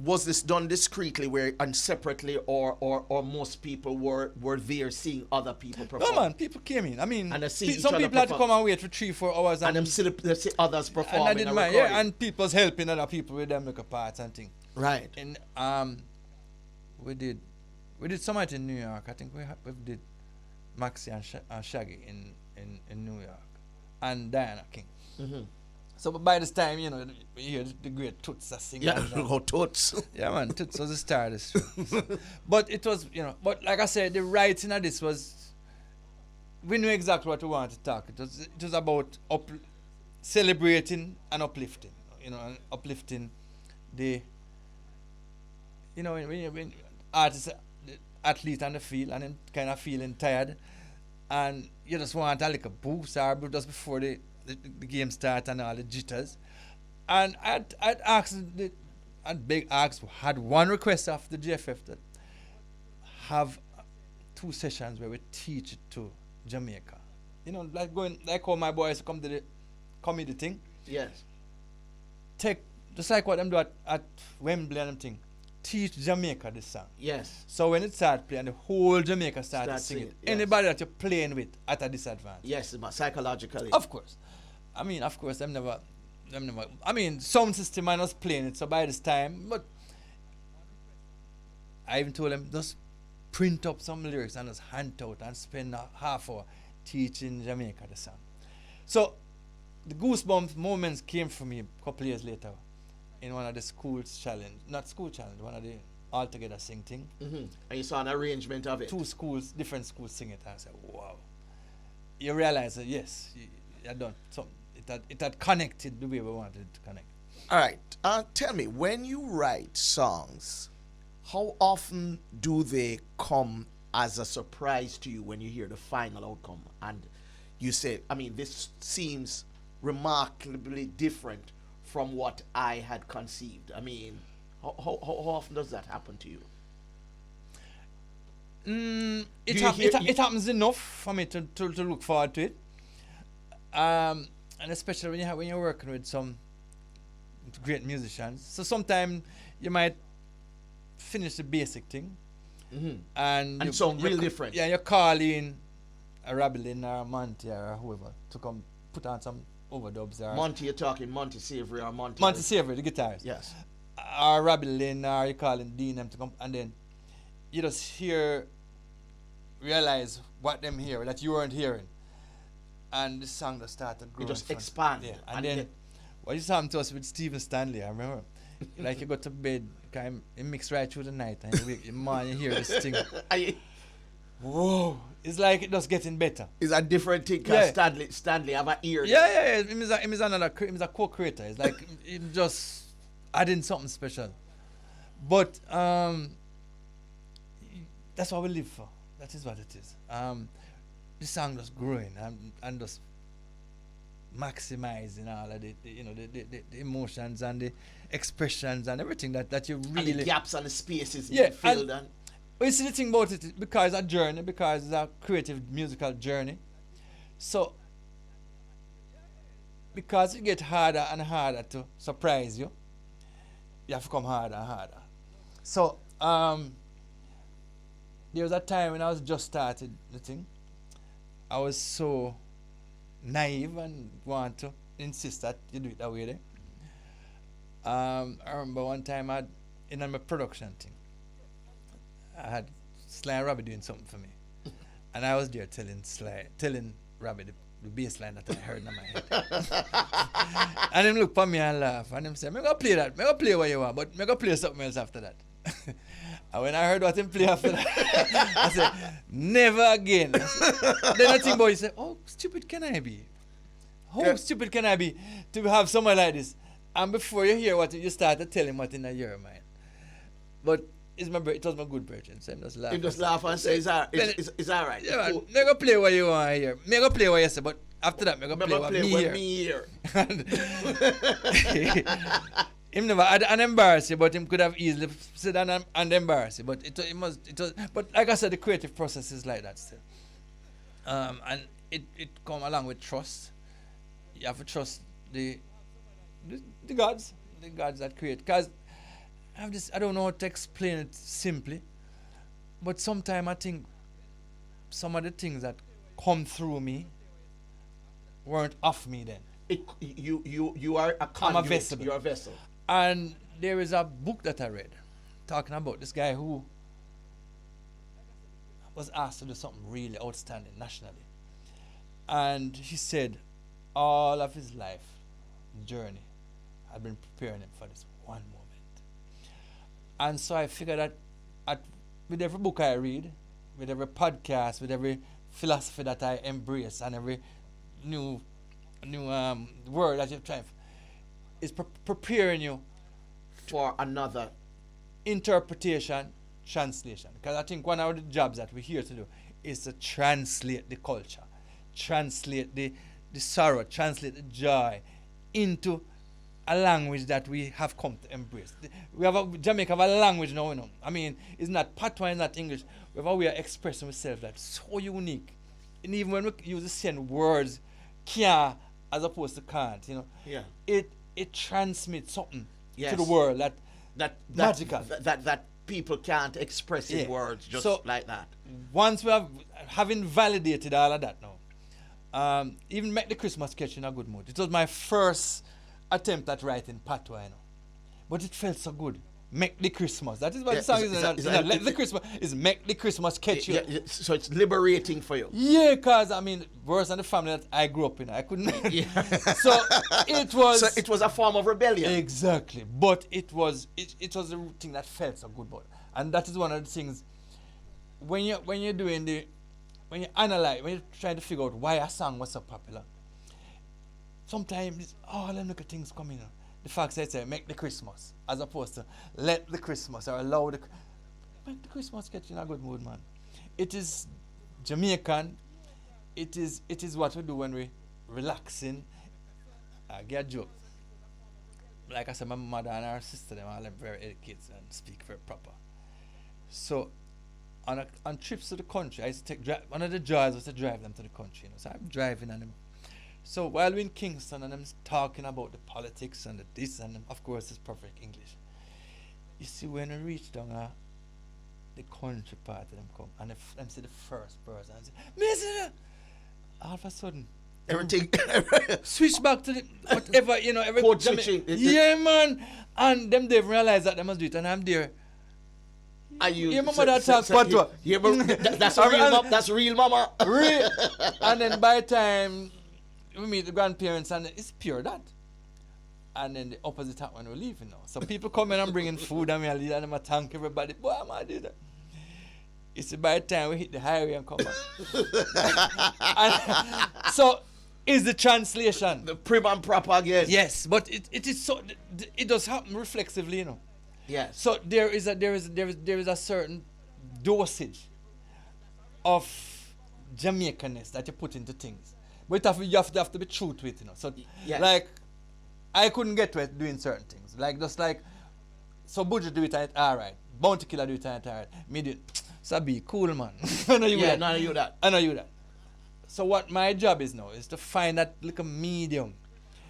was this done discreetly, and separately, or most people were there seeing other people perform? No man, people came in. I mean, and some people had to come and wait for 3-4 hours, and them see others performing. And I didn't mind, and people's helping other people with them little parts and things. Right. And we did somewhat in New York. I think we did Maxie and Shaggy in New York, and Diana King. Mm-hmm. So by this time, you hear the great Toots sing. Yeah, go Toots. Yeah, man, Toots was the star of this show. But it was, but like I said, the writing of this was, we knew exactly what we wanted to talk. It was about celebrating and uplifting, and uplifting the, when artists, the athlete on the field and then kind of feeling tired, and you just want a little boost or just before the game start and all the jitters. And I'd had one request of the GFF that have 2 sessions where we teach it to Jamaica. Like how my boys come to the comedy thing. Yes. Take just like what them do at Wembley and them thing. teach Jamaica this song. Yes. So when it started playing, the whole Jamaica started Start singing. singing, yes. Anybody that you're playing with at a disadvantage. Yes, but psychologically. Of course. I mean, of course, I mean, sound system I was playing it, so by this time, but I even told them, just print up some lyrics and just hand out and spend a half hour teaching Jamaica the song. So the goosebumps moments came for me a couple years later in one of the schools challenge, not school challenge, one of the all together sing thing. Mm-hmm. And you saw an arrangement of it. Two schools, different schools sing it, and I said, wow. You realize that yes, you had done something. It had connected the way we wanted it to connect. All right. Tell me, when you write songs, how often do they come as a surprise to you when you hear the final outcome and you say, I mean, this seems remarkably different from what I had conceived? I mean, how often does that happen to you? It happens enough for me to look forward to it. And especially when you're working with some great musicians. So sometimes you might finish the basic thing, and it sounds real different. Yeah, you're calling a Rabelin or a Monty or whoever to come put on some overdubs. Or Monty, you're talking Monty Savory or Monty? Monty Savory, the guitarist. Yes. Or Rabelin, or you calling Dean them to come, and then you just realize what them hear that you weren't hearing. And the song just started growing. You just expand. Yeah. And then what used to happen to us with Stephen Stanley, I remember. Like you go to bed, you mix right through the night, and you wake your man, you hear this thing. Whoa! It's like it just getting better. It's a different thing because Stanley have an ear. Yeah. He's a co-creator. It's like him just adding something special. But that's what we live for. That is what it is. The song just growing and just maximizing all of the emotions and the expressions and everything that you really... And the gaps and the spaces filled. Well, you see the thing about it, because it's a journey, because it's a creative musical journey. So, because it gets harder and harder to surprise you, you have to come harder and harder. So, there was a time when I was just started the thing. I was so naive and want to insist that you do it that way there. I remember one time in my production thing, I had Sly and Robbie doing something for me. And I was there telling Robbie the bass line that I heard in my head. And him look for me and laugh. And him say, I'm going to play that. I'm going to play what you want, but I'm going to play something else after that. And when I heard what him play after that, I said, never again. Then I think about it, say, oh, stupid can I be? How stupid can I be to have someone like this? And before you hear what you start to tell him what in your mind. But it was my good virgin, so him just laugh. He just laugh and say, it's all right. Yeah, man, me go play what you want here. Me go play what you say, but after that, me go play what me hear. Him never had an embarrassing, but him could have easily said and embarrassing. But it was. But like I said, the creative process is like that still. And it come along with trust. You have to trust the gods that create. Because I don't know how to explain it simply, but sometimes I think some of the things that come through me weren't off me then. You are a conduit. I'm a vessel. You're a vessel. And there is a book that I read talking about this guy who was asked to do something really outstanding nationally. And he said all of his life journey had been preparing him for this one moment. And so I figured that with every book I read, with every podcast, with every philosophy that I embrace, and every new word that you try, is preparing you for another interpretation, translation. Because I think one of the jobs that we're here to do is to translate the culture, translate the sorrow, translate the joy into a language that we have come to embrace. Jamaica have a language now, you know. I mean, it's not patois, it's not English. We have a way of expressing ourselves that's so unique. And even when we use the same words, can as opposed to can't, you know. Yeah. It transmits something Yes. to the world magical. That people can't express in words just So, like that. Once we have having validated all of that now, even Make the Christmas Sketch in a good mood. It was my first attempt at writing patois, but it felt so good. Make the Christmas. That is what the song is. Let the Christmas is make the Christmas catch you. Yeah, so it's liberating for you. Yeah, cause I mean, worse than the family that I grew up in, I couldn't. So it was. So it was a form of rebellion. Exactly, but it was a thing that felt so good, but and that is one of the things when you're trying to figure out why a song was so popular. Sometimes all them little things come in. The fact that say make the Christmas as opposed to let the Christmas or allow the make the Christmas get you in a good mood, man. It is Jamaican. It is what we do when we relaxing. I get a joke. Like I said, my mother and her sister, them all them very educated and speak very proper. So on trips to the country, I used to take one of the joys was to drive them to the country. So I'm driving and them. So while we're in Kingston and I'm talking about the politics and the this and of course it's perfect English. You see when we reach down the country part of them come and them see the first person and say, Mister, all of a sudden Everything switch back to the whatever, every code switching. yeah, man. And them they realize that they must do it and I'm there. You remember that talk patois? Yeah, that's a real mama. That's real mama. Real. And then by the time we meet the grandparents and it's pure that. And then the opposite happen when we're leaving now. So people come in and bringing food and me and them thank everybody. Boy, I'm gonna do that. You see, by the time we hit the highway and come back. And so is the translation. The prim and proper again. Yes, but it is so it does happen reflexively, Yes. So there is a certain dosage of Jamaicanness that you put into things. But you have to be true to it, So yes. like I couldn't get to it doing certain things. So Budget do it and alright. Bounty Killer do it and alright. Me do it. Sabi, cool man. I know you that. I know you that. So what my job is now is to find that little medium.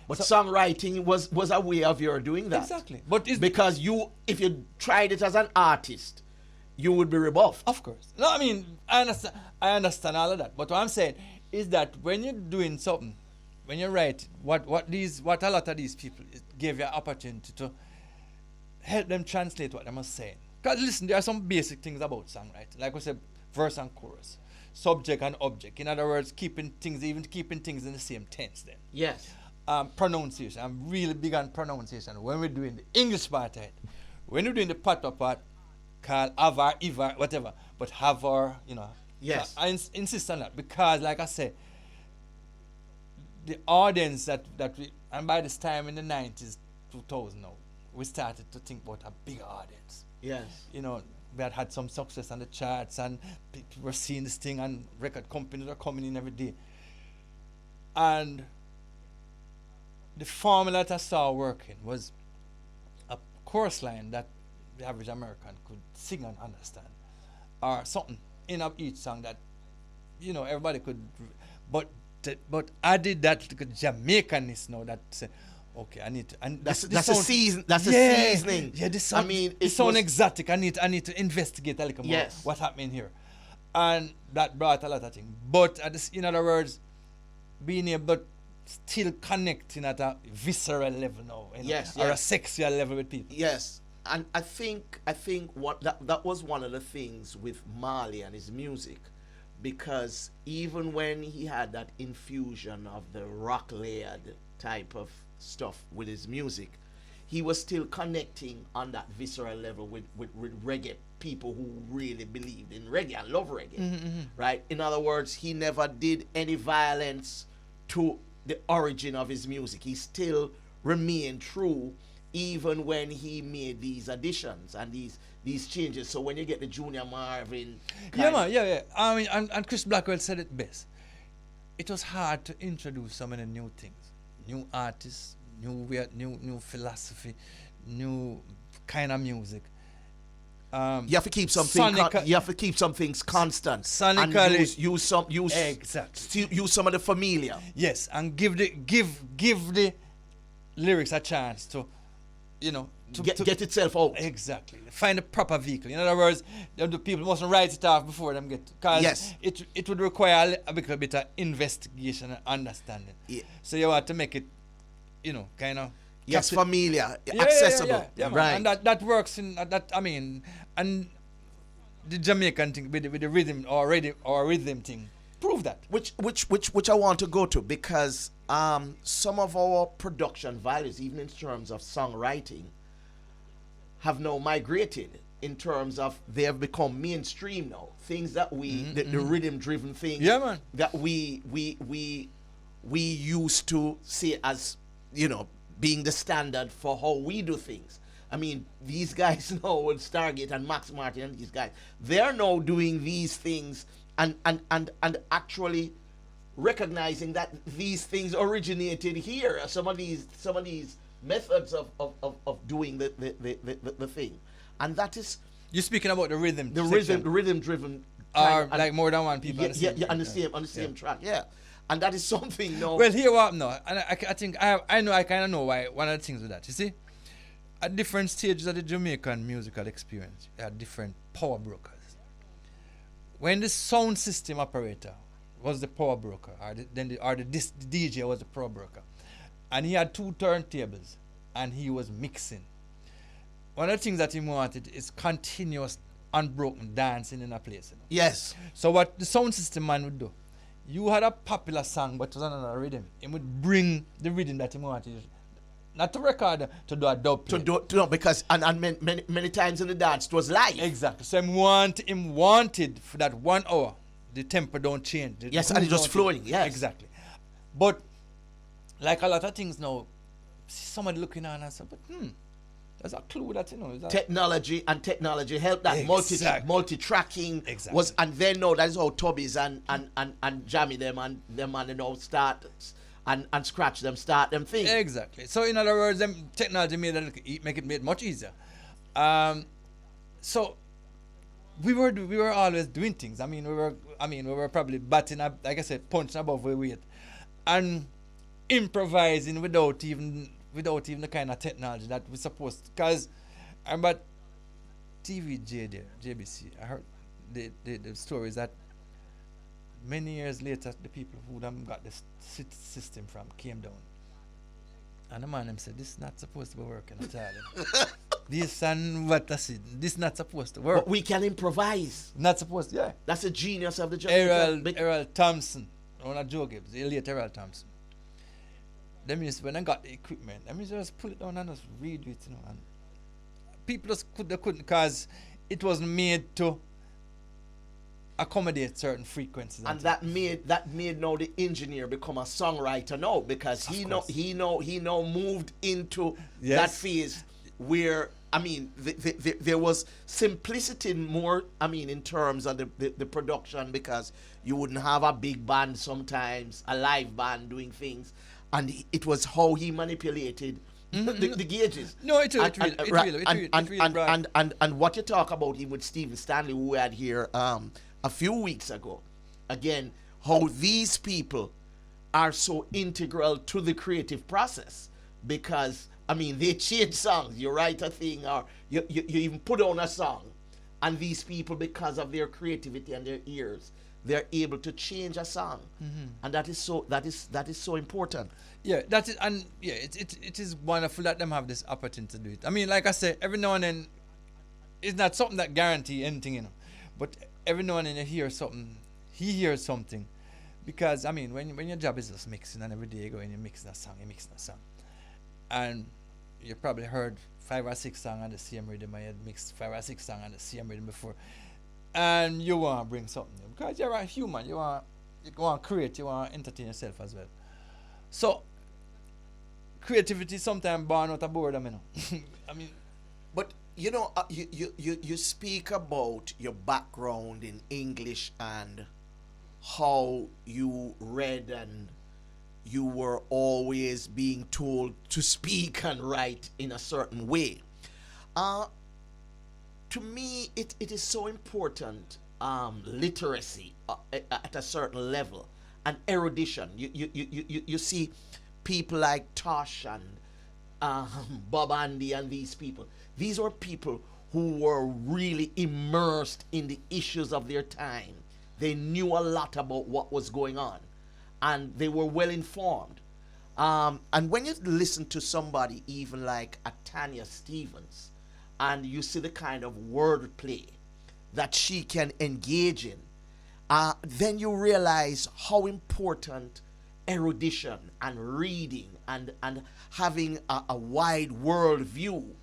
But songwriting was a way of your doing that. Exactly. But because if you tried it as an artist, you would be rebuffed. Of course. No, I mean I understand all of that. But what I'm saying is that when you're doing something, when you write, what a lot of these people gave you an opportunity to help them translate what they are saying. Because listen, there are some basic things about songwriting. Like we said, verse and chorus, subject and object. In other words, keeping things in the same tense then. Yes. Pronunciation. I'm really big on pronunciation. When we're doing the English part of it, when we're doing the patois part, call avar, ivar, whatever, but havar, Yes. So I insist on that because, like I said, the audience that we, and by this time in the 90s, 2000 now, we started to think about a bigger audience. Yes. We had some success on the charts and people were seeing this thing and record companies are coming in every day. And the formula that I saw working was a chorus line that the average American could sing and understand, or something in each song that everybody could. But I did that Jamaicanness now that say, okay, I need to. And that's this a season. That's a seasoning. Yeah, this sound. It sound exotic. I need to investigate a little more. Yes. What's happening here, and that brought a lot of things. But in other words, being able to still connecting at a visceral level now, or a sexual level with people. Yes, and I think what that was one of the things with Marley and his music, because even when he had that infusion of the rock layered type of stuff with his music, he was still connecting on that visceral level with reggae people who really believed in reggae and love reggae, right? In other words, he never did any violence to the origin of his music. He still remained true even when he made these additions and these changes. So when you get the Junior Marvin yeah. I mean, and Chris Blackwell said it best. It was hard to introduce so many new things, new artists, new philosophy, new kind of music. You have to keep something. You have to keep some things constant. Sonically, and use some of the familiar. Yes, and give the lyrics a chance to, get itself out. Exactly. Find a proper vehicle. In other words, the people mustn't write it off before them get. Because Yes. it would require a little bit of investigation and understanding. Yeah. So you want to make it, kind of. Yes, capture- familiar, Yeah, accessible. yeah, man. Right. And that works in that. I mean, and the Jamaican thing with the rhythm or rhythm thing, prove that. Which I want to go to, because some of our production values, even in terms of songwriting, have now migrated in terms of they have become mainstream now. Things that the rhythm driven things, Yeah, man. that we used to see as being the standard for how we do things. I mean, these guys now with Stargate and Max Martin and these guys, they're now doing these things and actually recognizing that these things originated here. Some of these methods of doing the thing, and that is You're speaking about the rhythm. the section. rhythm driven, Or like more than one people. yeah, on the same track, yeah, and that is something. No, Well, here what no, and I think I kind of know why one of the things with that. You see, at different stages of the Jamaican musical experience, you had different power brokers. When the sound system operator was the power broker, or the DJ was the power broker, and he had 2 turntables, and he was mixing. One of the things that he wanted is continuous, unbroken dancing in a place. yes, So what the sound system man would do, you had a popular song but it was another rhythm. He would bring the rhythm that he wanted, not to record, to do a dub play. because and many times in the dance it was live. Exactly. So him wanted for that 1 hour, the tempo don't change. The Yes, and groove it's just don't flowing, change. yes. Exactly. But like a lot of things now, somebody looking on and say, but there's a clue that is that Technology helped that Exactly. multi-tracking Exactly. was, and then no, that is how Tubbies and Jammy them and start and scratch them, start them things. Exactly. So in other words, them technology made it much easier. So we were always doing things. I mean, we were probably batting up, like I said, punching above our weight, and improvising without even the kind of technology that we're supposed to. Because I remember TVJ there, JBC, I heard the stories that many years later, the people who got this system from came down. And the man them said, this is not supposed to be working at all. This and what I said, this is not supposed to work. But we can improvise. Not supposed to, yeah. That's the genius of the Errol Thompson, one of Joe Gibbs, the late Errol Thompson. Them used, when I got the equipment, them used to just pull it down and just redo it, and people just couldn't, because it wasn't made to accommodate certain frequencies. And that made now the engineer become a songwriter now, because he now moved into that phase where, I mean, there was simplicity more, I mean, in terms of the production, because you wouldn't have a big band sometimes, a live band doing things, and it was how he manipulated the gauges. No, it really brought. And what you talk about him with Stephen Stanley, who we had here a few weeks ago, again, how these people are so integral to the creative process, because I mean, they change songs. You write a thing, or you even put on a song, and these people, because of their creativity and their ears, they're able to change a song, and that is so important. Yeah, that is, and yeah, it is wonderful that them have this opportunity to do it. I mean, like I say, every now and then, it's not something that guarantee anything, but every now and then you hear something, he hears something, because I mean, when your job is just mixing, and every day you go and you're mixing a song, and you probably heard 5 or 6 songs on the same rhythm, and you had mixed 5 or 6 songs on the same rhythm before, and you want to bring something new, because you're a human, you want to create, you want to entertain yourself as well. So creativity sometimes born out of boredom, I mean, but you speak about your background in English and how you read and you were always being told to speak and write in a certain way. To me, it is so important, literacy at a certain level, and erudition. You see people like Tosh Bob Andy and these people. These were people who were really immersed in the issues of their time. They knew a lot about what was going on, and they were well informed. And when you listen to somebody even like a Tanya Stevens, and you see the kind of wordplay that she can engage in, then you realize how important erudition and reading and having a wide world view,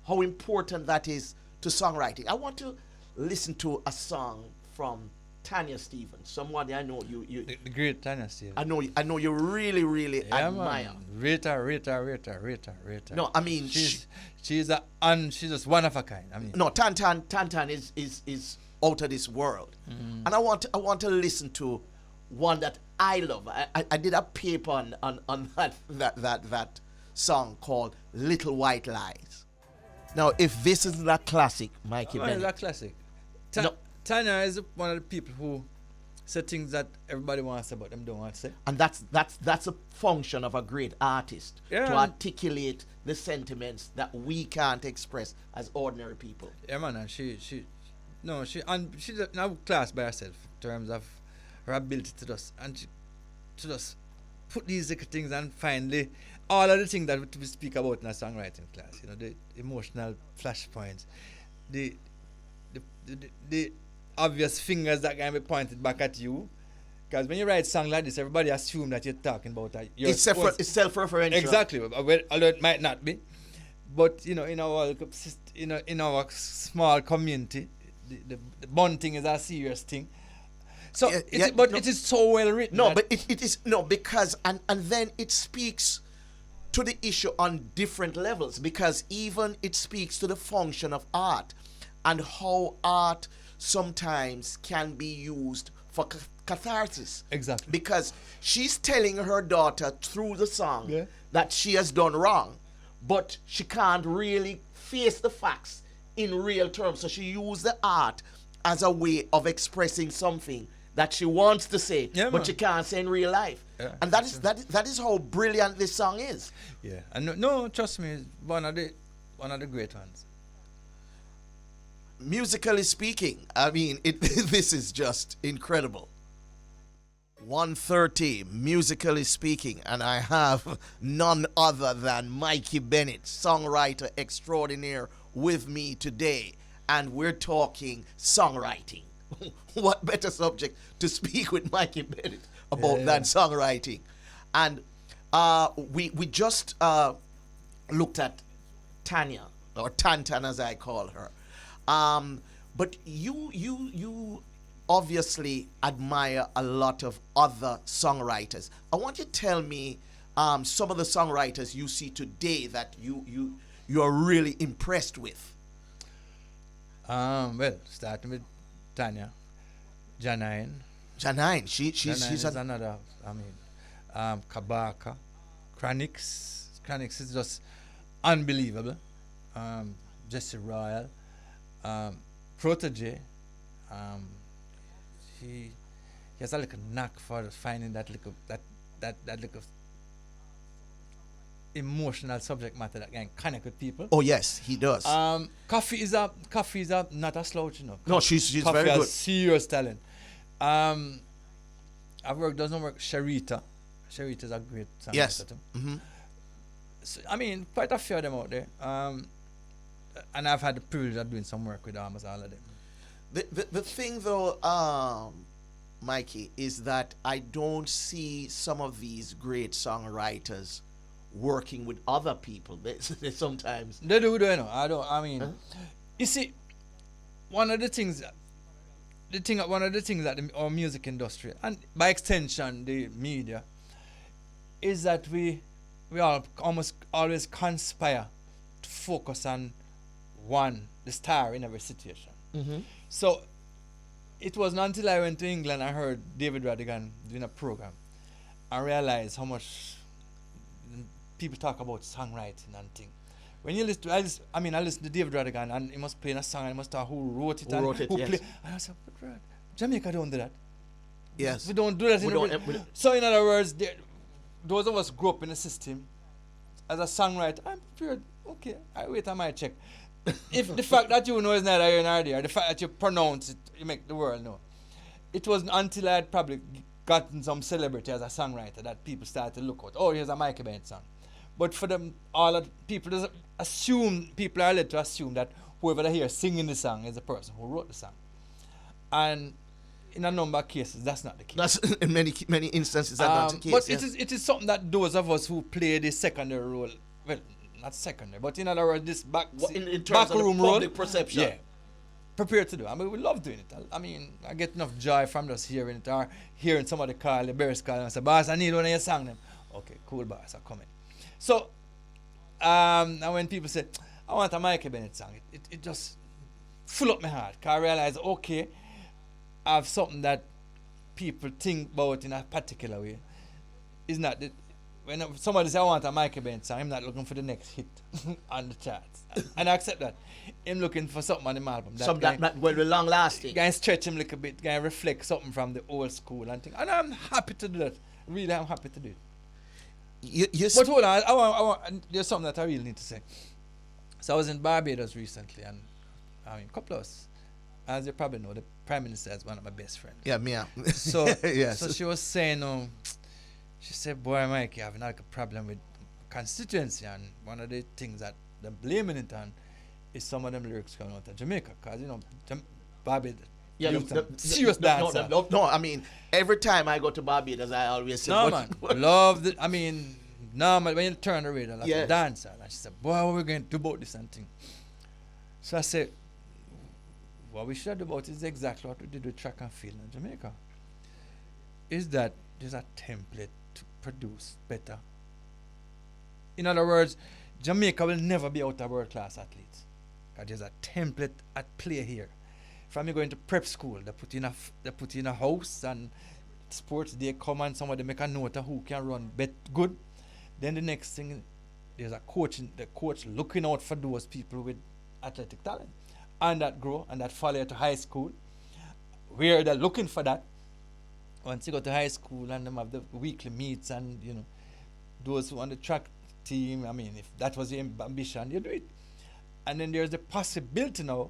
how important that is to songwriting. I want to listen to a song from Tanya Stevens, somebody I know you The great Tanya Stevens. I know you really admire. Man. Rita. No, I mean she's just one of a kind. I mean, no, Tantan is out of this world, and I want to listen to one that I love. I did a paper on that song called "Little White Lies." Now, if this is not classic, Mikey well, Bennett, it's a classic. No. Tanya is one of the people who say things that everybody wants to say, but them don't want to say. and that's a function of a great artist Yeah. to articulate the sentiments that we can't express as ordinary people. Yeah, man, and she's now class by herself in terms of her ability to just put these little things and finally all of the things that we speak about in a songwriting class, you know, the emotional flashpoints, the obvious fingers that can be pointed back at you. Because when you write song like this, everybody assumes that you're talking about It's self-referential. exactly, although it might not be. But you know, in our small community, the bunting is a serious thing. So, it is so well written. No, but it is no, because and then it speaks to the issue on different levels, because even it speaks to the function of art and how art sometimes can be used for catharsis. Exactly. Because she's telling her daughter through the song Yeah. that she has done wrong, but she can't really face the facts in real terms. So she used the art as a way of expressing something that she wants to say, Yeah, but man. she can't say in real life. Yeah, and that is how brilliant this song is. Yeah, and no, trust me, it's one of the great ones. Musically speaking, I mean, this is just incredible. 1:30, musically speaking, and I have none other than Mikey Bennett, songwriter extraordinaire, with me today, and we're talking songwriting. What better subject to speak with Mikey Bennett about than songwriting? And we just looked at Tanya, or Tantan as I call her. But you obviously admire a lot of other songwriters. I want you to tell me some of the songwriters you see today that you are really impressed with. Well, starting with Tanya, Janine. Janine, she's Is another. I mean, Kabaka, Chronix is just unbelievable. Jesse Royal, Protege. He has a little knack for finding that little emotional subject matter that can connect with people. Oh yes, he does. Coffee is not a slouch, you know. No, she's Coffee very has good. serious talent. Doesn't work. Sharita is a great songwriter Yes. too. Mm-hmm. So, I mean, quite a few of them out there. And I've had the privilege of doing some work with almost all of them. The thing though, Mikey, is that I don't see some of these great songwriters working with other people. They sometimes. They do, you know. I mean, Huh? you see, one of the things that our music industry, and by extension the media, is that we all almost always conspire to focus on the star in every situation. Mm-hmm. So it wasn't until I went to England I heard David Radigan doing a program and realized how much people talk about songwriting and things. When you listen to, I listen to David Radigan and he must play a song and he must talk who wrote it Who and wrote it, who yes. play. And I said, but Rad, Jamaica don't do that. Yes. We don't do that. We don't- So in other words, those of us grew up in a system, as a songwriter, I'm prepared. Okay, I wait on my check. If the fact that you know is neither here nor there, the fact that you pronounce it, you make the world know. It wasn't until I had probably gotten some celebrity as a songwriter that people started to look out. Oh, here's a Michael Bennett song. But for them, all of people just assume, people are led to assume that whoever they hear singing the song is the person who wrote the song. And in a number of cases, that's not the case. That's in many instances that's not the case. But yes. it is something that those of us who play the secondary role, well, not secondary, but in other words, this in terms backroom of the role, public perception. yeah, prepared to do. I mean, we love doing it. I mean, I get enough joy from just hearing it or hearing somebody call, the Bears call and say, boss, I need one of your songs. Them. Okay, cool, boss, I'm coming. So, and when people say, I want a Michael Bennett song, it just full up my heart. Because I realize, okay, I have something that people think about in a particular way. It's not that when somebody says I want a Michael Bennett song, I'm not looking for the next hit on the charts. And I accept that. I'm looking for something on the album. Something that will be long lasting. Guy stretch him a little bit, guy reflect something from the old school and things. And I'm happy to do that. Really, I'm happy to do it. But hold on, I want, there's something that I really need to say. So I was in Barbados recently, and I mean, a couple of us, as you probably know, the Prime Minister is one of my best friends. Yeah, me. So, yes. so she was saying, she said, boy, Mike, you have like a problem with constituency, and one of the things that they're blaming it on is some of them lyrics coming out of Jamaica, because, you know, Barbados, yeah, serious dancer. No, I mean, every time I go to Barbados, I always say, no, man, love the, I mean, normal, when you turn the radio, like yeah. a dancer, and she said, boy, what are we going to do about this and thing? So I said, what we should do about it is exactly what we did with track and field in Jamaica. Is that there's a template to produce better. In other words, Jamaica will never be out of world-class athletes. Because there's a template at play here. From you going to prep school, they put in a house and sports day come and somebody make a note of who can run good. Then the next thing, there's a coach, the coach looking out for those people with athletic talent. And that grow and that follow you to high school, where they're looking for that. Once you go to high school and them have the weekly meets and, you know, those who on the track team, I mean, if that was your ambition, you do it. And then there's the possibility now,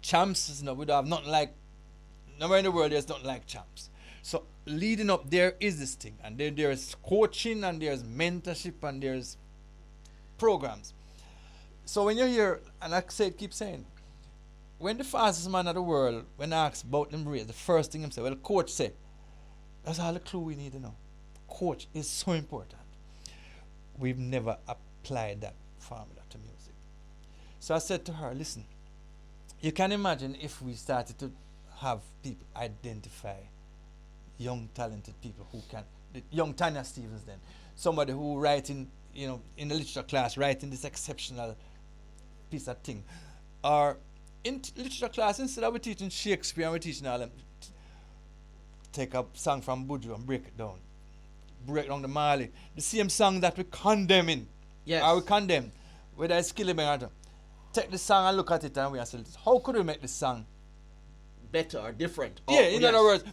champs, you know, we don't have nothing like, nowhere in the world there's nothing like champs. So leading up there is this thing, and then there's coaching and there's mentorship and there's programs. So when you hear, and I keep saying, when the fastest man of the world, when asked about them race, the first thing he say, well, coach say, that's all the clue we need to know. Coach is so important. We've never applied that formula to music. So I said to her, listen, you can imagine if we started to have people identify young talented people who can, the young Tanya Stevens then, somebody who writing, you know, in the literature class, writing this exceptional piece of thing. Or in literature class, instead of we teaching Shakespeare and we're teaching all them, take a song from Buju and break it down. Break down the Mali. The same song that we condemning. Yes. Or we condemn. Whether it's killing me or not. Take the song and look at it and we say, how could we make this song better or different? Yeah, in other words,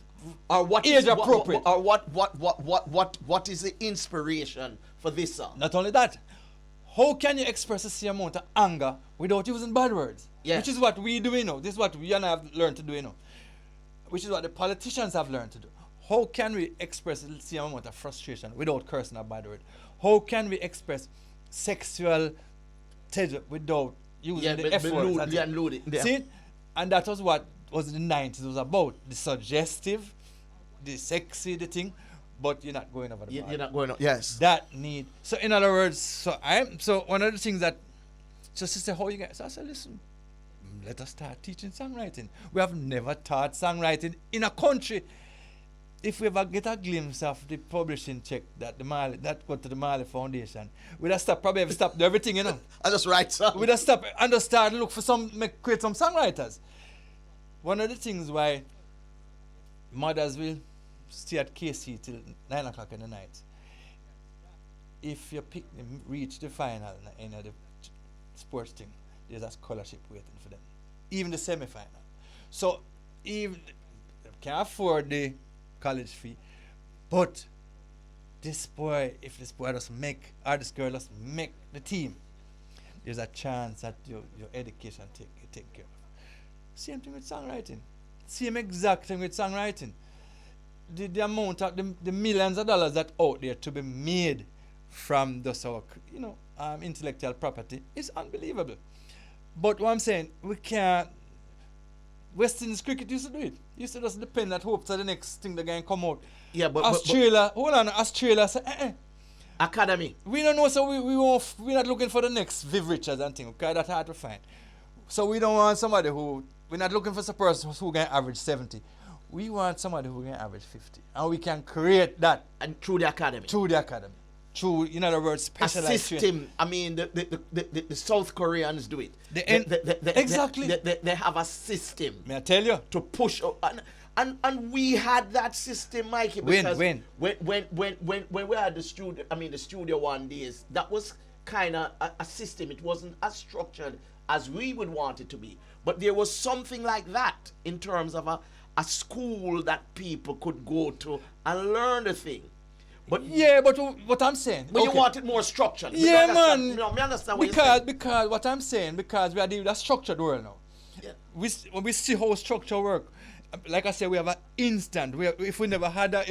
or what age is appropriate. Or what is the inspiration for this song? Not only that, how can you express the same amount of anger without using bad words? Yes. Which is what we do, you know. This is what we and I have learned to do, you know. Which is what the politicians have learned to do. How can we express the same amount of frustration without cursing a bad word? How can we express sexual pleasure without using the F word? Yeah. See? And that was what was in the 90s was about. The suggestive, the sexy, the thing, but you're not going over the bar. You're not going over. Yes. That need. So in other words, so one of the things that, so she said, how you guys? So I said, listen, let us start teaching songwriting. We have never taught songwriting in a country. If we ever get a glimpse of the publishing check that that go to the Mali Foundation, we'd have probably have stopped everything, you know. I just write songs. We'd have stopped and just start look for create some songwriters. One of the things why mothers will stay at KC till 9 o'clock in the night. If you pick them, reach the final in the sports thing, there's a scholarship waiting for them. Even the semi-final. So even they can't afford the college fee, but this boy, if this boy doesn't make, or this girl doesn't make the team, there's a chance that your education take care of. Same thing with songwriting. Same exact thing with songwriting. The amount of the millions of dollars that out there to be made from those intellectual property is unbelievable. But what I'm saying, we can't. West Indies cricket used to do it. Used to just depend on hope for the next thing that can come out. Yeah, but Australia say, academy. we don't know, so we're not looking for the next Viv Richards and thing, okay? That's hard to find. So we don't want somebody we're not looking for some person who can average 70. We want somebody who can average 50. And we can create that. And through the academy. Through, in other words, specialized a system. I mean, the South Koreans do it. Exactly. They have a system. May I tell you? To push. And we had that system, Mikey. Because when we had the Studio One days, that was kind of a system. It wasn't as structured as we would want it to be. But there was something like that in terms of a school that people could go to and learn the thing. But what I'm saying. But you want it more structured. Yeah, man. I understand what you're saying. Because what I'm saying, because we are dealing with a structured world now. Yeah. We see how structure work. Like I said, we have an instant. If we never had that,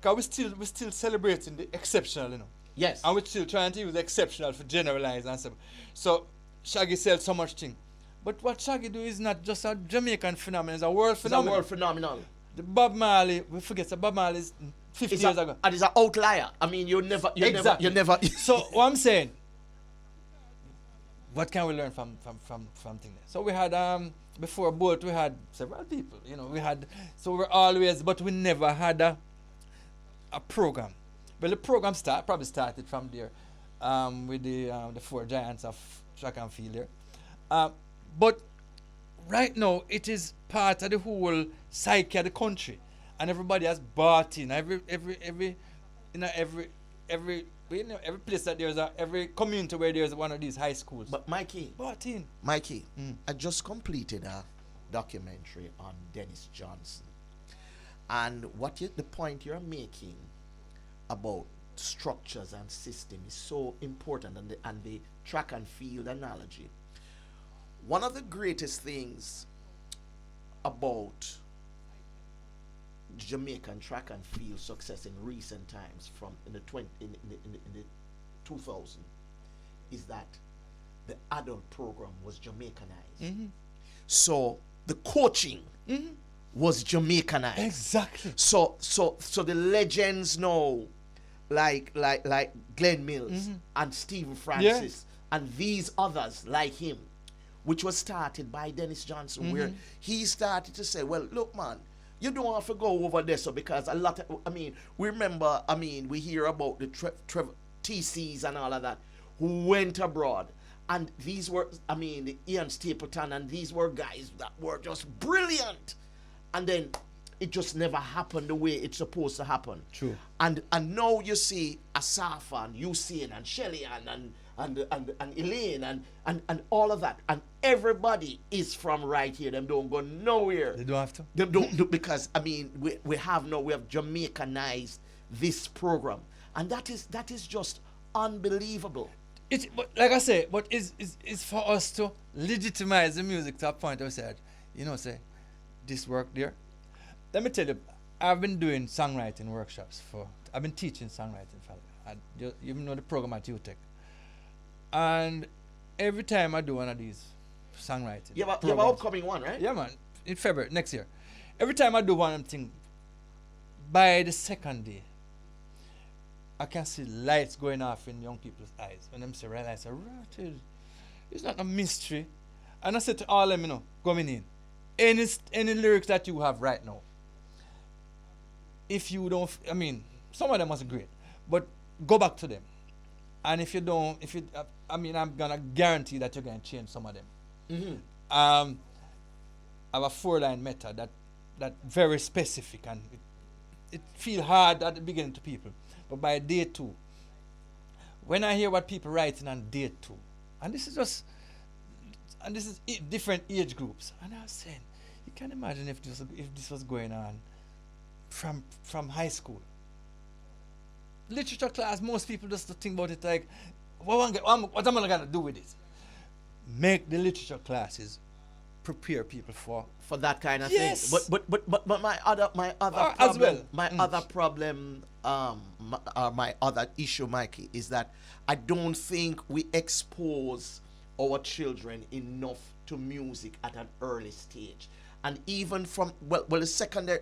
because we still celebrating the exceptional, Yes. And we're still trying to use the exceptional for generalize and stuff. So Shaggy sells so much thing. But what Shaggy do is not just a Jamaican phenomenon, it's a world phenomenon. It's a world phenomenon. The Bob Marley, we forget that Bob Marley is 50 years ago. And it's an outlier. I mean, you never. So what I'm saying, what can we learn from things? So we had before Bolt, we had several people. But we never had a program. Well, the program probably started from there, with the four giants of track and field there. But right now, it is part of the whole psyche of the country, and everybody has bought in. Every place that every community where there's one of these high schools. But Mikey, bought in. Mikey, I just completed a documentary on Dennis Johnson, and the point you're making about structures and system is so important, and the track and field analogy. One of the greatest things about Jamaican track and field success in recent times, from in the 2000s, is that the adult program was Jamaicanized. Mm-hmm. So the coaching was Jamaicanized. Exactly. So the legends know, like Glenn Mills and Stephen Francis and these others like him, which was started by Dennis Johnson, where he started to say, well, look, man, you don't have to go over there, so because we hear about the TCs and all of that, who went abroad. And these were, the Ian Stapleton, and these were guys that were just brilliant. And then it just never happened the way it's supposed to happen. True. And now you see Asafa and Usain and Shelly and Elaine and all of that, and everybody is from right here. Them don't go nowhere. They don't have to. Them don't do, because we have Jamaicanized this program, and that is just unbelievable. But like I say, but it's for us to legitimize the music to a point where we said, say this work there. Let me tell you, I've been doing songwriting workshops I've been teaching songwriting you know the program at UTech. And every time I do one of these songwriting, you have an upcoming one, right? Yeah, man, in February next year. Every time I do one of them thing, by the second day, I can see lights going off in young people's eyes when them say, realize, it's not a mystery. And I said to all of them, coming in, any lyrics that you have right now, if you don't, some of them was great, but go back to them. And if you don't, I'm gonna guarantee that you're gonna change some of them. Mm-hmm. I have a 4-line method that very specific, and it feel hard at the beginning to people, but by day 2, when I hear what people writing on day 2, and this is different age groups, and I was saying, you can imagine if this was going on from high school. literature class, most people just think about it like, what am I gonna do with it? Make the literature classes prepare people for that kind of Yes. thing. But my other as well. problem, my other problem, my other issue, Mikey, is that I don't think we expose our children enough to music at an early stage. And even from the secondary,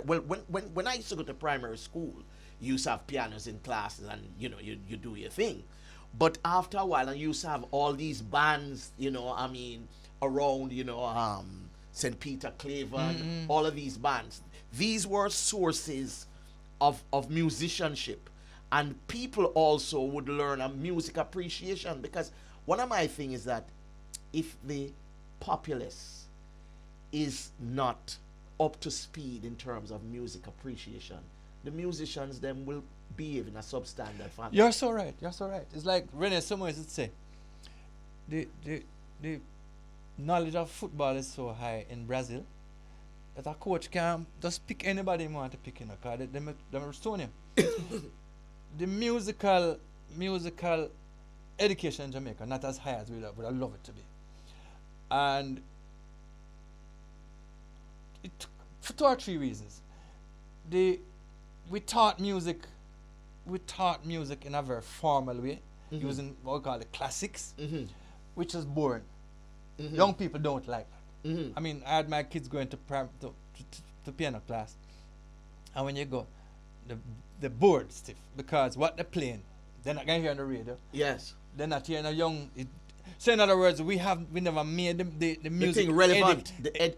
when I used to go to primary school, you used to have pianos in classes, and you know you do your thing. But after a while, and you used to have all these bands, around, St. Peter, Cleveland, all of these bands. These were sources of musicianship, and people also would learn a music appreciation, because one of my things is that if the populace is not up to speed in terms of music appreciation, the musicians then will behave in a substandard fashion. You're so right. It's like Rene Summers would say, the knowledge of football is so high in Brazil that a coach can just pick anybody he want to pick, because they stone him. The musical education in Jamaica not as high as we would I love it to be, and for 2 or 3 reasons. We taught music in a very formal way, using what we call the classics, which is boring. Young people don't like that. I mean, I had my kids going to piano class, and when you go, the board stiff, because what they're playing, they're not gonna hear on the radio. Yes. They're not hearing a young. So in other words, we never made the music thing relevant.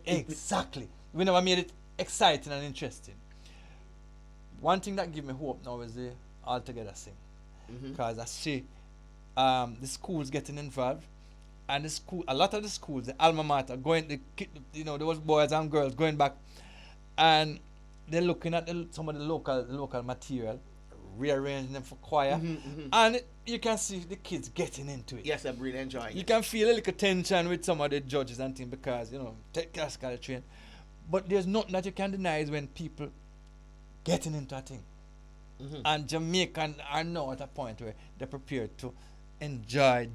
Exactly. We never made it exciting and interesting. One thing that give me hope now is the All Together Sing, because I see the schools getting involved, and a lot of the schools, the alma mater, those boys and girls going back, and they're looking at some of the local material, rearranging them for choir, and you can see the kids getting into it. Yes, I'm really enjoying it. You can feel a little tension with some of the judges and things, because take classical train, but there's nothing that you can deny is when people getting into a thing. And Jamaican are now at a point where they're prepared to enjoy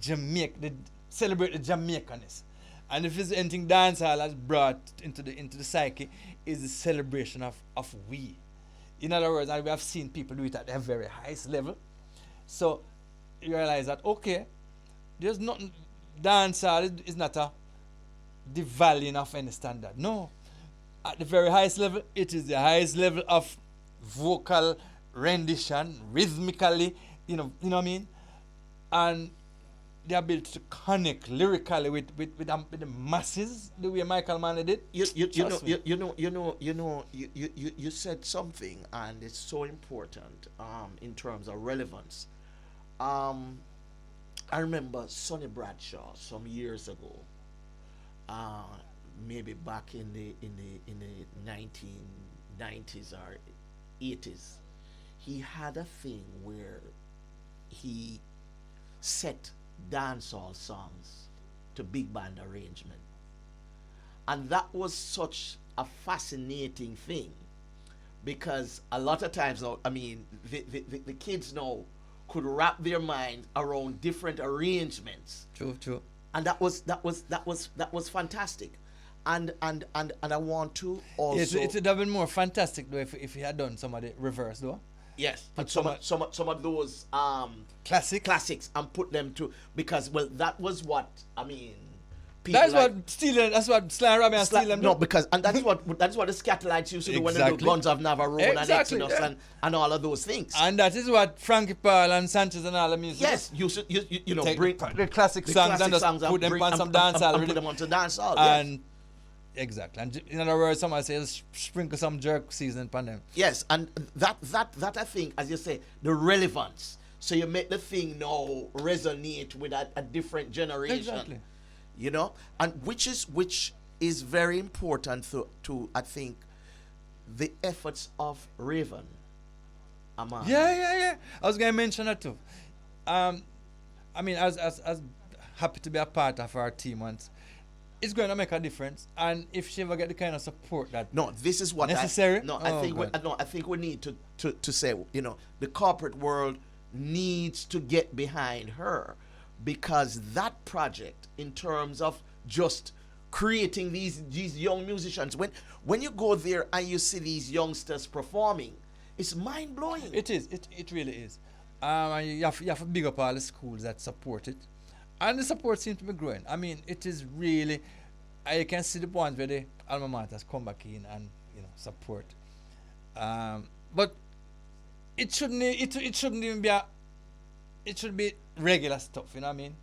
celebrate the Jamaicanness. And if there's anything dancehall has brought into the psyche, is the celebration of we. In other words, and we have seen people do it at their very highest level. So you realize that, okay, there's nothing, dancehall is not a devaluing of any standard. No. At the very highest level, it is the highest level of vocal rendition, rhythmically, you know what I mean? And the ability to connect lyrically with the masses, the way Michael Manley did. You said something, and it's so important in terms of relevance. I remember Sonny Bradshaw some years ago, maybe back in the 1990s or 80s. He had a thing where he set dancehall songs to big band arrangement, and that was such a fascinating thing, because a lot of times now, I mean, the kids now could wrap their mind around different arrangements. True. And that was fantastic. And I want to also. It would have been more fantastic though if he had done some of the reverse though. Yes, but some of those classics and put them to, because that was what I mean. That's what Sly Robbie and Steele them do. No, because that's what the Scatolites used to do when they do Guns of Navarone and Exodus and all of those things. And that is what Frankie Pearl and Sanchez and all the music. Yes, you take bring the classic songs and just put them on some dancehall. Put them onto dancehall. And yes. Exactly. And in other words, somebody says sprinkle some jerk seasoning upon them. Yes, and that I think, as you say, the relevance. So you make the thing now resonate with a different generation. Exactly. And which is very important to I think the efforts of Raven. Yeah. I was gonna mention that too. I mean, as happy to be a part of our team once. it's going to make a difference. And if she ever get the kind of support that No, this is what necessary. I think we need to say, the corporate world needs to get behind her, because that project, in terms of just creating these young musicians, when you go there and you see these youngsters performing, it's mind blowing. It is. It really is. And you have to big up all the schools that support it, and the support seems to be growing. I mean, it is really. I can see the ones where the alma maters come back in and support. But it shouldn't. It shouldn't even be it should be regular stuff. You know what I mean?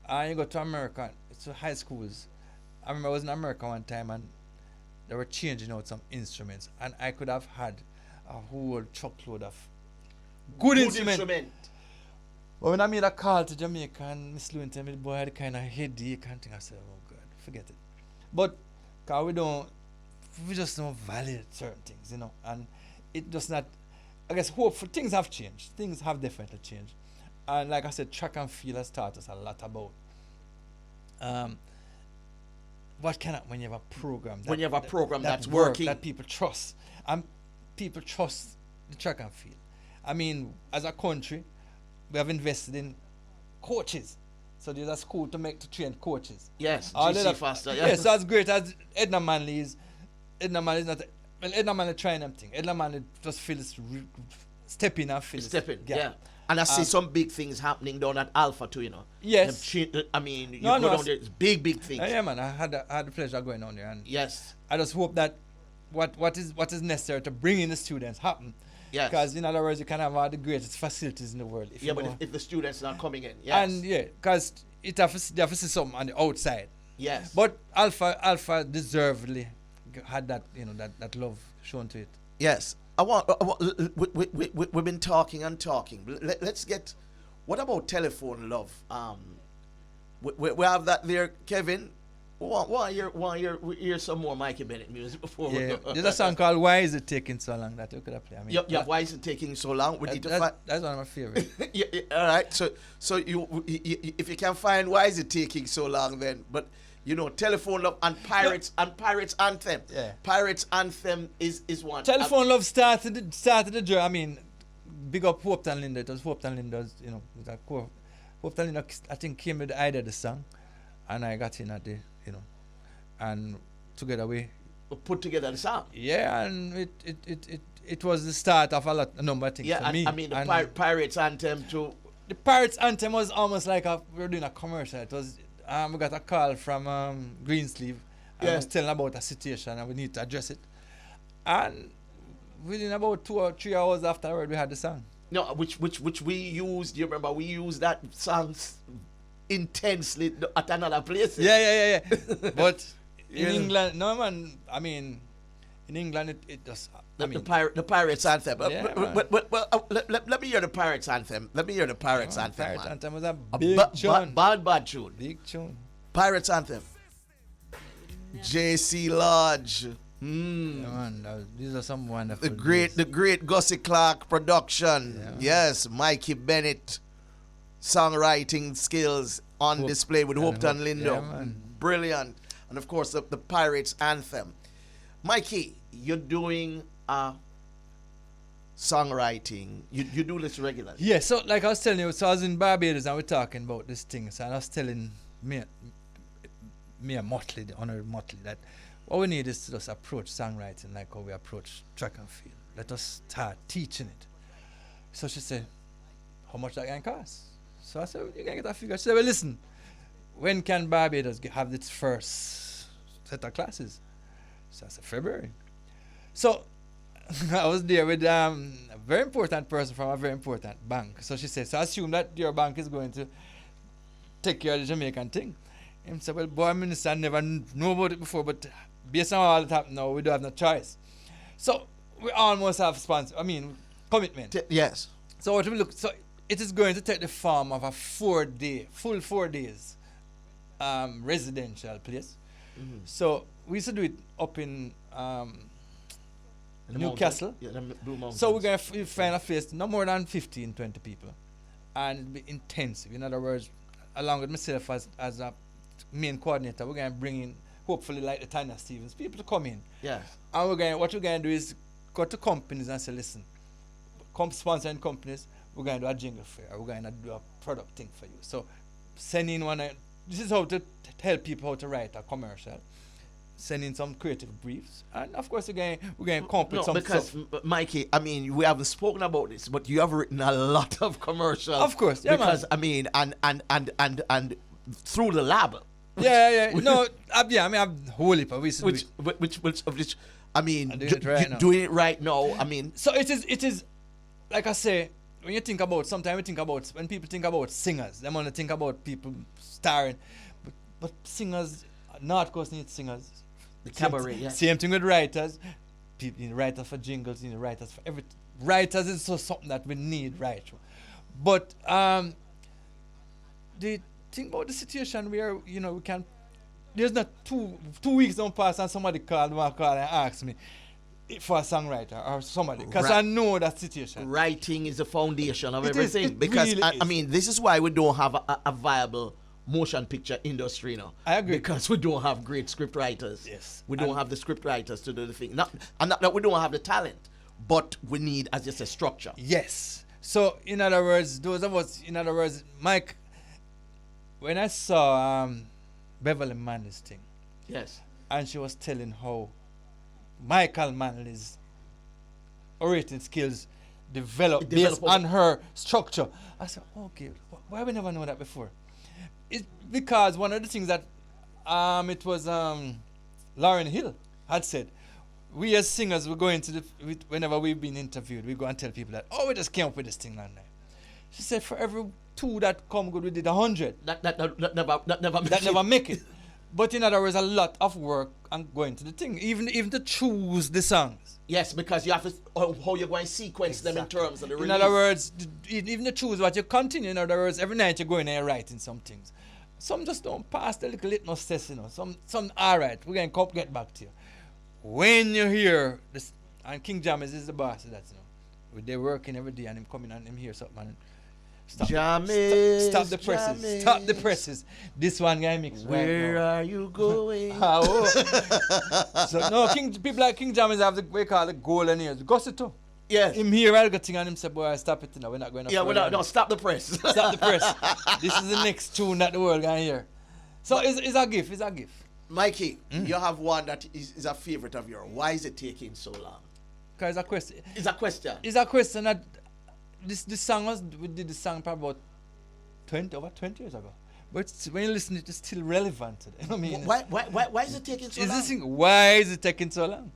And you go to America, it's high schools. I remember I was in America one time and they were changing out some instruments, and I could have had a whole truckload of good instruments. But when I made a call to Jamaica and Miss Lewin told me the boy had a kind of headache and thing, I said, oh God, forget it. But cause we just don't value certain things, and it does not. I guess hopefully things have changed. Things have definitely changed, and like I said, track and field has taught us a lot about what can happen when you have a program. That's working, that people trust, and people trust the track and field. I mean, as a country, we have invested in coaches. So there's a school to train coaches. Yes, GC Faster. Yeah. Yes, so as great as Edna Manley is. Edna Manley is not. Edna Manley trying them thing. Edna Manley just feels stepping and feels. Stepping, yeah. And I see some big things happening down at Alpha too, Yes. I mean, you go down there, it's big things. Yeah, man. I had the pleasure of going down there, and yes, I just hope that what is necessary to bring in the students happen. Yes. Because in other words, you can have all the greatest facilities in the world. If the students are not coming in, yes. And because they have to see something on the outside. Yes. But Alpha deservedly had that that love shown to it. Yes. We've been talking and talking. Let's get. What about telephone love? We have that there, Kevin. Why hear some more Mikey Bennett music before we go? There's a song called "Why Is It Taking So Long" that you could have played. I mean, why is it taking so long? That's one of my favorites. All right. So you if you can find why is it taking so long, then telephone love and pirates anthem. Yeah. Pirates anthem is one. Telephone love started the journey. I mean, big up Hope and Linda. It was Hope and Linda's. Hope and Linda I think came with the idea of the song, and I got in at the and together we put together the song. Yeah, and it was the start of a number of things for me. I mean the Pirates anthem too. The Pirates anthem was almost like we were doing a commercial. It was we got a call from Greensleeve. I was telling about a situation and we need to address it. And within about 2 or 3 hours afterward, we had the song. No, which we used. You remember we used that song intensely at another place. Yeah. But in England, no man. I mean, in England it just. The Pirates anthem. Let me hear the Pirates anthem. Pirates man. anthem was a big tune. Bad tune. Big tune. Pirates anthem. J.C. Lodge. Yeah, man, these are some wonderful. The great Gussie Clark production. Yeah, yes, Mikey Bennett songwriting skills on display with Hope and Lindo. Yeah, brilliant. And of course the Pirates anthem. Mikey, you're doing songwriting. You do this regularly. Yeah, so like I was telling you, so I was in Barbados and we're talking about this thing. So I was telling me and Motley, the Honorable Motley, that what we need is to just approach songwriting like how we approach track and field. Let us start teaching it. So she said, how much that can cost? So I said, you can get a figure. She said, well, listen, when can Barbados have its first set of classes? So I said, February. So I was there with a very important person from a very important bank. So she said, so I assume that your bank is going to take care of the Jamaican thing. And I said, well, boy, Minister, I never knew about it before, but based on all that happened now, we don't have no choice. So we almost have commitment. Yes. So what we look, so it is going to take the form of a full 4 days residential place. Mm-hmm. So we used to do it up in Newcastle. Yeah, the Blue Mountains. So we're going to find a place, no more than 15, 20 people. And it'll be intensive. In other words, along with myself as a main coordinator, we're going to bring in, hopefully like the Tanya Stevens, people to come in. Yes. And what we're going to do is go to companies and say, listen, sponsoring companies, we're going to do a jingle for you, or we're going to do a product thing for you. So send in this is how to help people how to write a commercial. Send in some creative briefs. And of course, we're going to come up with some because, stuff. Mikey, I mean, we haven't spoken about this, but you have written a lot of commercials. Of course, yeah, because, man. I mean, and through the lab. Yeah. No, I mean, I'm whole heap of Which, I mean, I'm doing it right now. doing it right now. I mean, So it is, like I say, when you think about, sometimes we think about, when people think about singers, they want to think about people starring, but singers, North Coast needs singers. the cabaret, yeah. Same thing with writers. People, writers for jingles, writers for everything. Writers is so something that we need, right? But the thing about the situation where, we can, there's not two weeks don't pass and somebody called and asked me for a songwriter or somebody, because I know that situation. Writing is the foundation of It is, everything. it Because, really I is. mean, this is why we don't have a viable motion picture industry now. I agree. Because we don't have great script writers. Yes. We don't have the script writers to do the thing. Not that we don't have the talent, but we need, as you say, structure. Yes. So, in other words, Mike, when I saw Beverly Manley's thing, Yes. and she was telling how Michael Manley's orating skills developed based Develop- on her structure, I said, okay, why we never know that before? It's because one of the things that it was Lauryn Hill had said, we as singers, we go into whenever we've been interviewed, we go and tell people that, we just came up with this thing like that. She said, for every 2 that come good, we did 100. That never Make it. But in other words, a lot of work and going to the thing, even to choose the songs. Yes, because you have to, how you're going to sequence them in terms of the release. In other words, even to choose what you continue. In other words, every night you're going there writing some things. Some just don't pass the little litmus test, Some all right, we're going to get back to you. When you hear this, and King Jammers is the boss of that, they're working every day and him coming and him hear something and stop the presses. Jammers. Stop the presses. This one guy mix Where right now. are you going? So no, people like King Jammers have the we call it golden ears. Gossip too. Yes. Him hear all good thing and him say, boy, stop it now. We're not going to. Yeah, no, stop the press. Stop the press. This is the next tune that the world gonna hear. So it's a gift. It's a gift. Mikey, you have one that is a favorite of yours. Why is it taking so long? Because it's a question. It's a question. It's a question that this song we did the song probably about over 20 years ago. But when you listen, it's still relevant today. I mean, Why is it taking so long? this thing, why is it taking so long?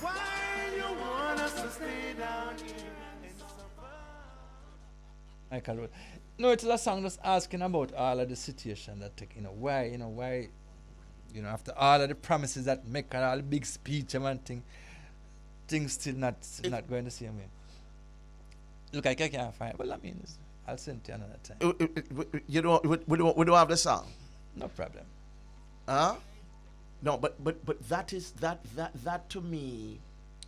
Why you want us to stay down here and Michael Road. No, it's a song just asking about all of the situation that take, why, after all of the promises that make and all the big speech and thing, things still not going the same way. Look, I can't find it, but I mean, I'll send it to you another time. We don't have the song. No problem. Huh? No, but that is that to me,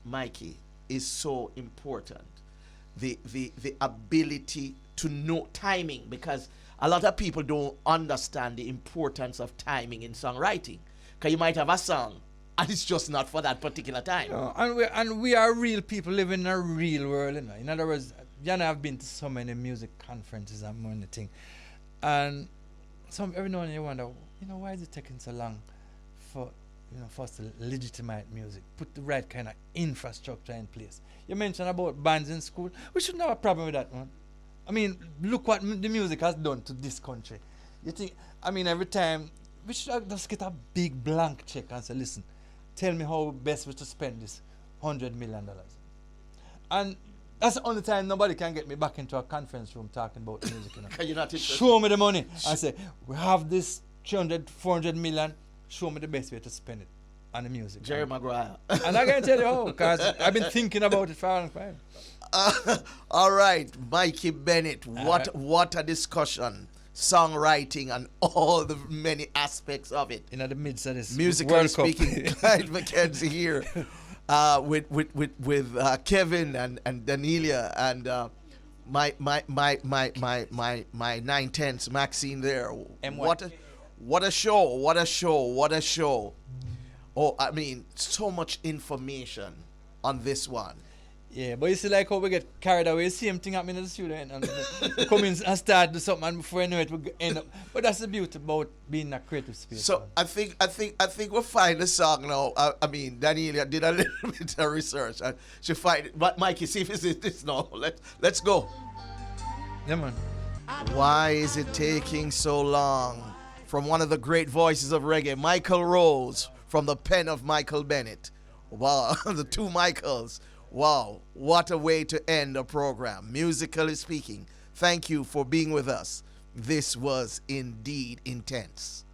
Mikey, is so important. The ability to know timing, because a lot of people don't understand the importance of timing in songwriting. Because you might have a song and it's just not for that particular time. No, and we are real people living in a real world. In other words, I've been to so many music conferences and many things, and every now and then you wonder, why is it taking so long for us to legitimize music, put the right kind of infrastructure in place. You mentioned about bands in school. We shouldn't have a problem with that, man. I mean, look what the music has done to this country. You think, every time, we should just get a big blank check and say, listen, tell me how best we to spend this $100 million. And that's the only time nobody can get me back into a conference room talking about music. You're not interested. Show me the money. I say, we have this 300, 400 million. Show me the best way to spend it on the music. Jerry Maguire. And I can tell you how, because I've been thinking about it for a long time. All right, Mikey Bennett. What a discussion. Songwriting and all the many aspects of it. In the midst of this Musically World Cup. speaking, Clyde Mckenzie here with Kevin and Danelia, and my 9/10 Maxine there. M1. What a show! What a show! What a show! Oh, I mean, so much information on this one. Yeah, but you see like how we get carried away, same thing happening in the studio and come in and start do something and before you know it we end up. But that's the beauty about being in a creative space. So man. I think we'll find the song now. I mean, Daniela did a little bit of research. She find it. But Mikey, see if it's this now. Let's go. Yeah man. Why is it taking so long? From one of the great voices of reggae, Michael Rose, from the pen of Michael Bennett. Wow, the two Michaels. Wow, what a way to end a program, musically speaking. Thank you for being with us. This was indeed intense.